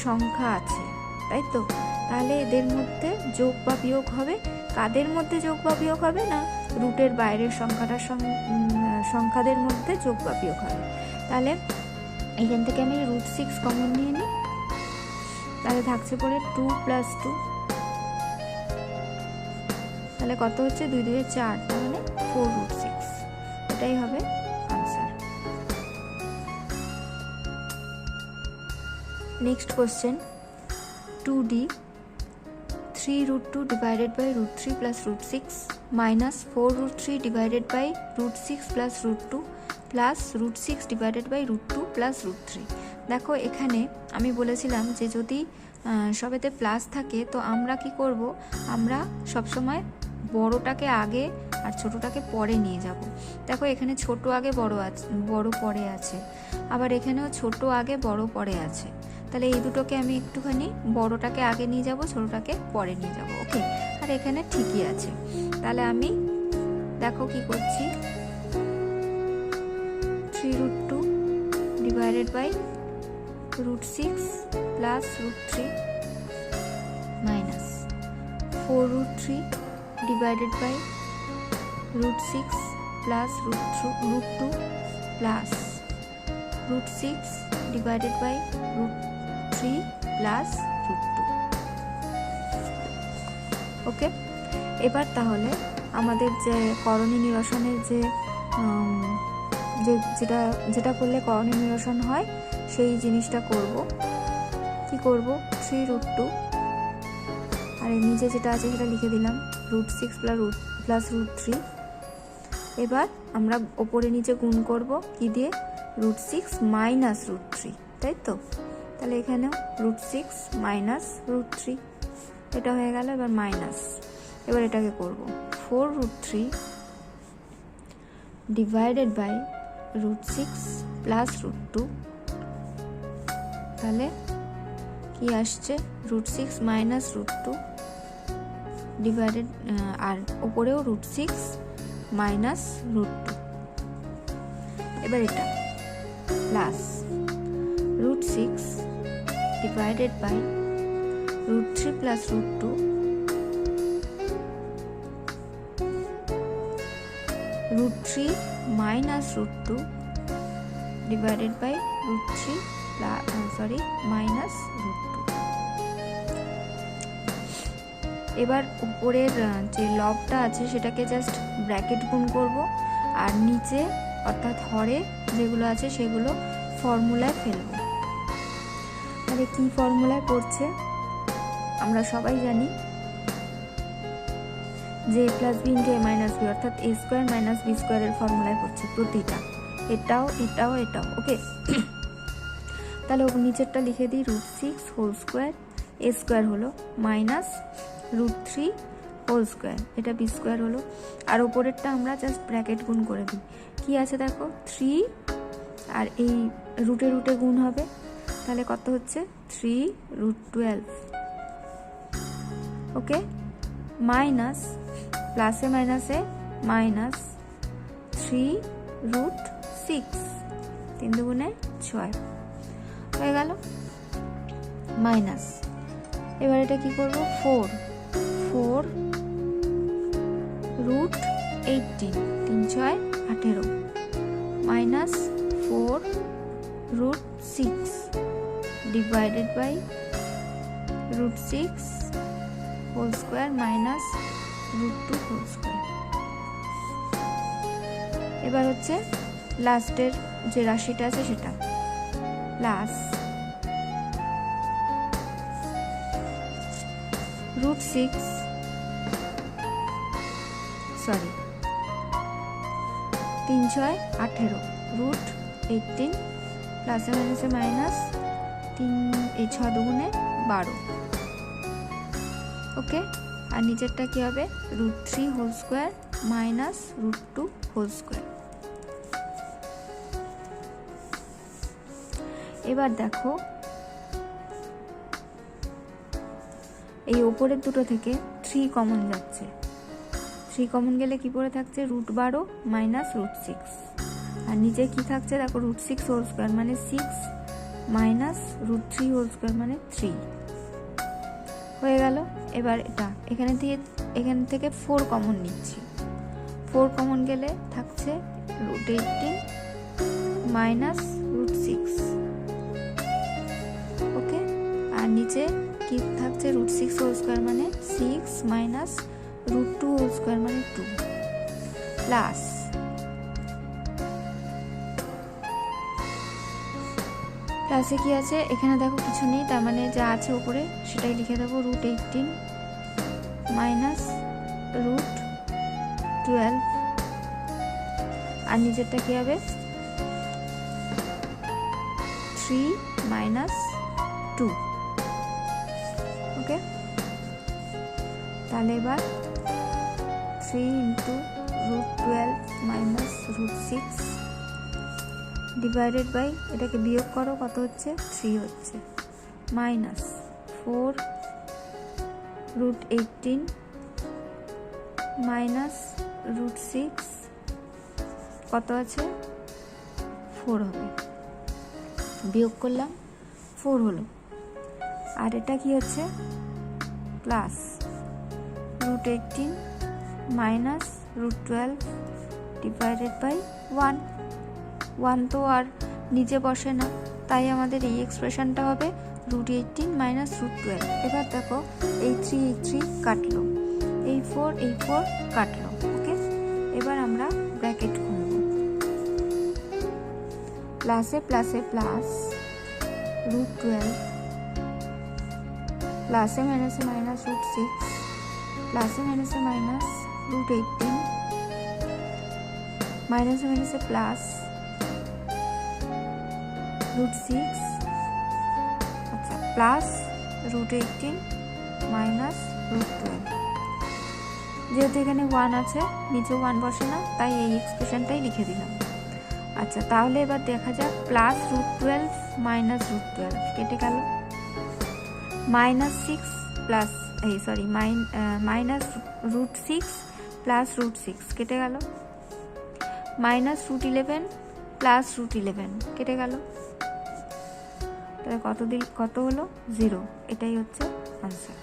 Speaker 1: সংখ্যা আছে, তাই তো, তাহলে এদের মধ্যে যোগ বা বিয়োগ হবে, কাদের মধ্যে যোগ বা বিয়োগ হবে না, রুটের বাইরের সংখ্যাদের মধ্যে যোগ বা বিয়োগ হবে। তাহলে এখান থেকে আমি √6 কমন নিয়ে নিই, তাহলে থাকছে পরে 2 প্লাস 2, তাহলে কত হচ্ছে 2 2 4, তার মানে 4√6, এটাই হবে answer. Next question 2D, 3√2 divided by √3 plus √6 minus 4√3 divided by √6 plus √2 plus √6 divided by √2 plus √3 দেখো এখানে আমি বলেছিলাম যে যদি সবেতে প্লাস থাকে তো আমরা কি করব, আমরা সবসময় বড়টাকে আগে আর ছোটটাকে পরে নিয়ে যাব। দেখো এখানে ছোট আগে বড় পরে আছে, আবার এখানেও ছোট আগে বড় পরে আছে। তাহলে এই দুটোকে আমি একটুখানি বড়টাকে আগে নিয়ে যাব, ছোটটাকে পরে নিয়ে যাব। ওকে, আর এখানে ঠিকই আছে। তাহলে আমি দেখো কি করছি, 3√2 divided by √6 plus √3 minus 4√3 divided by √6 plus √2 plus √6 divided by √3 plus √2। Okay, এবার তাহলে আমাদের যে করণী নিরসনের যেটা করলে করণী নিরসন হয় সেই জিনিসটা করব। কি করব, 3√2 আর এর নিচে যেটা আছে সেটা লিখে দিলাম, √6 প্লাস √3। এবার আমরা ওপরে নিচে গুণ করব কি দিয়ে, √6 মাইনাস √3, তাই তো? তাহলে এখানেও √6 মাইনাস √3, এটা হয়ে গেল। এবার মাইনাস, এবার এটাকে করব 4√3 ডিভাইডেড বাই √6 প্লাস √2। তাহলে কি আসছে, √6 মাইনাস √2 ডিভাইডেড, আর ওপরেও √6 মাইনাস √2। এবার এটা plus √6 divided by √3 plus √2 √3 minus √2 divided by √3 minus √2। এবার উপরের যে লবটা আছে সেটাকে জাস্ট ব্র্যাকেট গুণ করব, আর নিচে অর্থাৎ হরে যেগুলো আছে সেগুলো ফর্মুলায় ফেলবো। তাহলে কি ফর্মুলায় পড়ছে আমরা সবাই জানি যে a plus B into a minus B, অর্থাৎ a স্কোয়ার মাইনাস বি স্কোয়ারের ফর্মুলায় পড়ছে প্রতিটা, এটাও এটাও এটাও। ওকে, তাহলে নিচেরটা লিখে দিই, √6 হোল স্কোয়ার, a স্কোয়ার হলো মাইনাস √3 হোল স্কোয়ার, এটা বি স্কোয়ার হলো। আর ওপরেরটা আমরা জাস্ট ব্র্যাকেট গুণ করে দিই। কি আছে দেখো, 3 আর এই রুটে রুটে গুণ হবে, তাহলে কত হচ্ছে 3√12। ওকে, মাইনাস প্লাসে মাইনাসে মাইনাস 3√6, 3 দুগুণে 6 হয়ে গেল, মাইনাস। এবার এটা কি করব, 4√18, 3 6 18 minus 4√6 divided by √6 whole square minus √2 whole square. এবার হচ্ছে লাস্টের যে রাশিটা আছে সেটা প্লাস √6 3 6 18 √18 প্লাসে মাইনাসে মাইনাস 3 6 দুগুণে 12। ওকে, আর নিচেরটা কি হবে, √3 whole square minus √2 whole square. এবার দেখো এই ওপরের দুটো থেকে 3 কমন যাচ্ছে, 3 কমন গেলে কি পড়ে থাকছে, √12 মাইনাস √6, আর নিচে কি থাকছে দেখো, √6 হোল স্কোয়ার মানে 6 মাইনাস √3 হোল স্কোয়ার মানে 3 হয়ে গেল। এবার এটা এখান থেকে 4 কমন নিচ্ছি, 4 কমন গেলে থাকছে √18 মাইনাস √6। ওকে, আর নিচে কি থাকছে, √6 হোল স্কোয়ার মানে 6 মাইনাস √2 হোল স্কোয়ার মানে 2 প্লাস প্লাসে কি আছে, এখানে দেখো কিছু নেই, তার মানে যা আছে উপরে সেটাই লিখে দেবো, √18 মাইনাস √12, আর নিচেরটা কি হবে, 3 মাইনাস 2। ওকে, তাহলে এবার 3 ইন্টু √12 মাইনাস √6 ডিভাইডেড বাই, এটাকে বিয়োগ করো, কত হচ্ছে 3 হচ্ছে, মাইনাস 4 √18 মাইনাস √6 কত আছে 4 হবে, বিয়োগ করলাম 4 হলো। আর এটা কি হচ্ছে প্লাস √18 মাইনাস √12 ডিভাইডেড বাই 1। 1 তো আর নিচে বসে না, তাই আমাদের এই এক্সপ্রেশনটা হবে √18 মাইনাস √12। এবার দেখো এই 3 এই 3 কাটলো, এই 4 এই 4 কাটলো। ওকে, এবার আমরা ব্র্যাকেট খুলব, প্লাসে প্লাসে প্লাস √12 প্লাসে মাইনাসে মাইনাস √6 প্লাসে মাইনাসে মাইনাস √18 মাইনাসে মাইনাসে প্লাস √6, আচ্ছা প্লাস √18 মাইনাস √12। যেহেতু এখানে 1 আছে, নিচে 1 বসে না, তাই এই এক্সপ্রেশনটাই লিখে দিলাম। আচ্ছা, তাহলে এবার দেখা যাক প্লাস √12 মাইনাস √12 কেটে গেল, মাইনাস 6 প্লাস মাইনাস √6 প্লাস √6 কেটে গেল, মাইনাস √11 প্লাস √11 কেটে গেল, তাহলে কত হলো 0। এটাই হচ্ছে আনসার।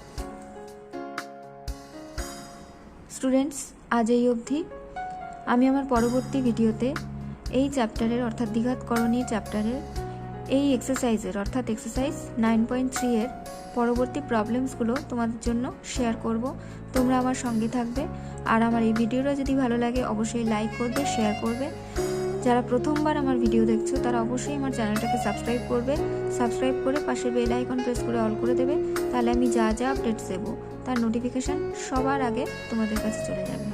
Speaker 1: স্টুডেন্টস, আজ এই অবধি। আমি আমার পরবর্তী ভিডিওতে এই চ্যাপ্টারের অর্থাৎ দ্বিঘাতকরণী চ্যাপ্টারের এই এক্সারসাইজের অর্থাৎ এক্সারসাইজ 9.3 এর পরবর্তী প্রবলেমসগুলো তোমাদের জন্য শেয়ার করব। তোমরা আমার সঙ্গে থাকবে, আর আমার এই ভিডিওটা যদি ভালো লাগে অবশ্যই লাইক করবে, শেয়ার করবে। যারা প্রথমবার আমার ভিডিও দেখছো তারা অবশ্যই আমার চ্যানেলটাকে সাবস্ক্রাইব করবে, সাবস্ক্রাইব করে পাশে বেল আইকন প্রেস করে অল করে দেবে, তাহলে আমি যা যা আপডেটস দেবো তার নোটিফিকেশান সবার আগে তোমাদের কাছে চলে যাবে।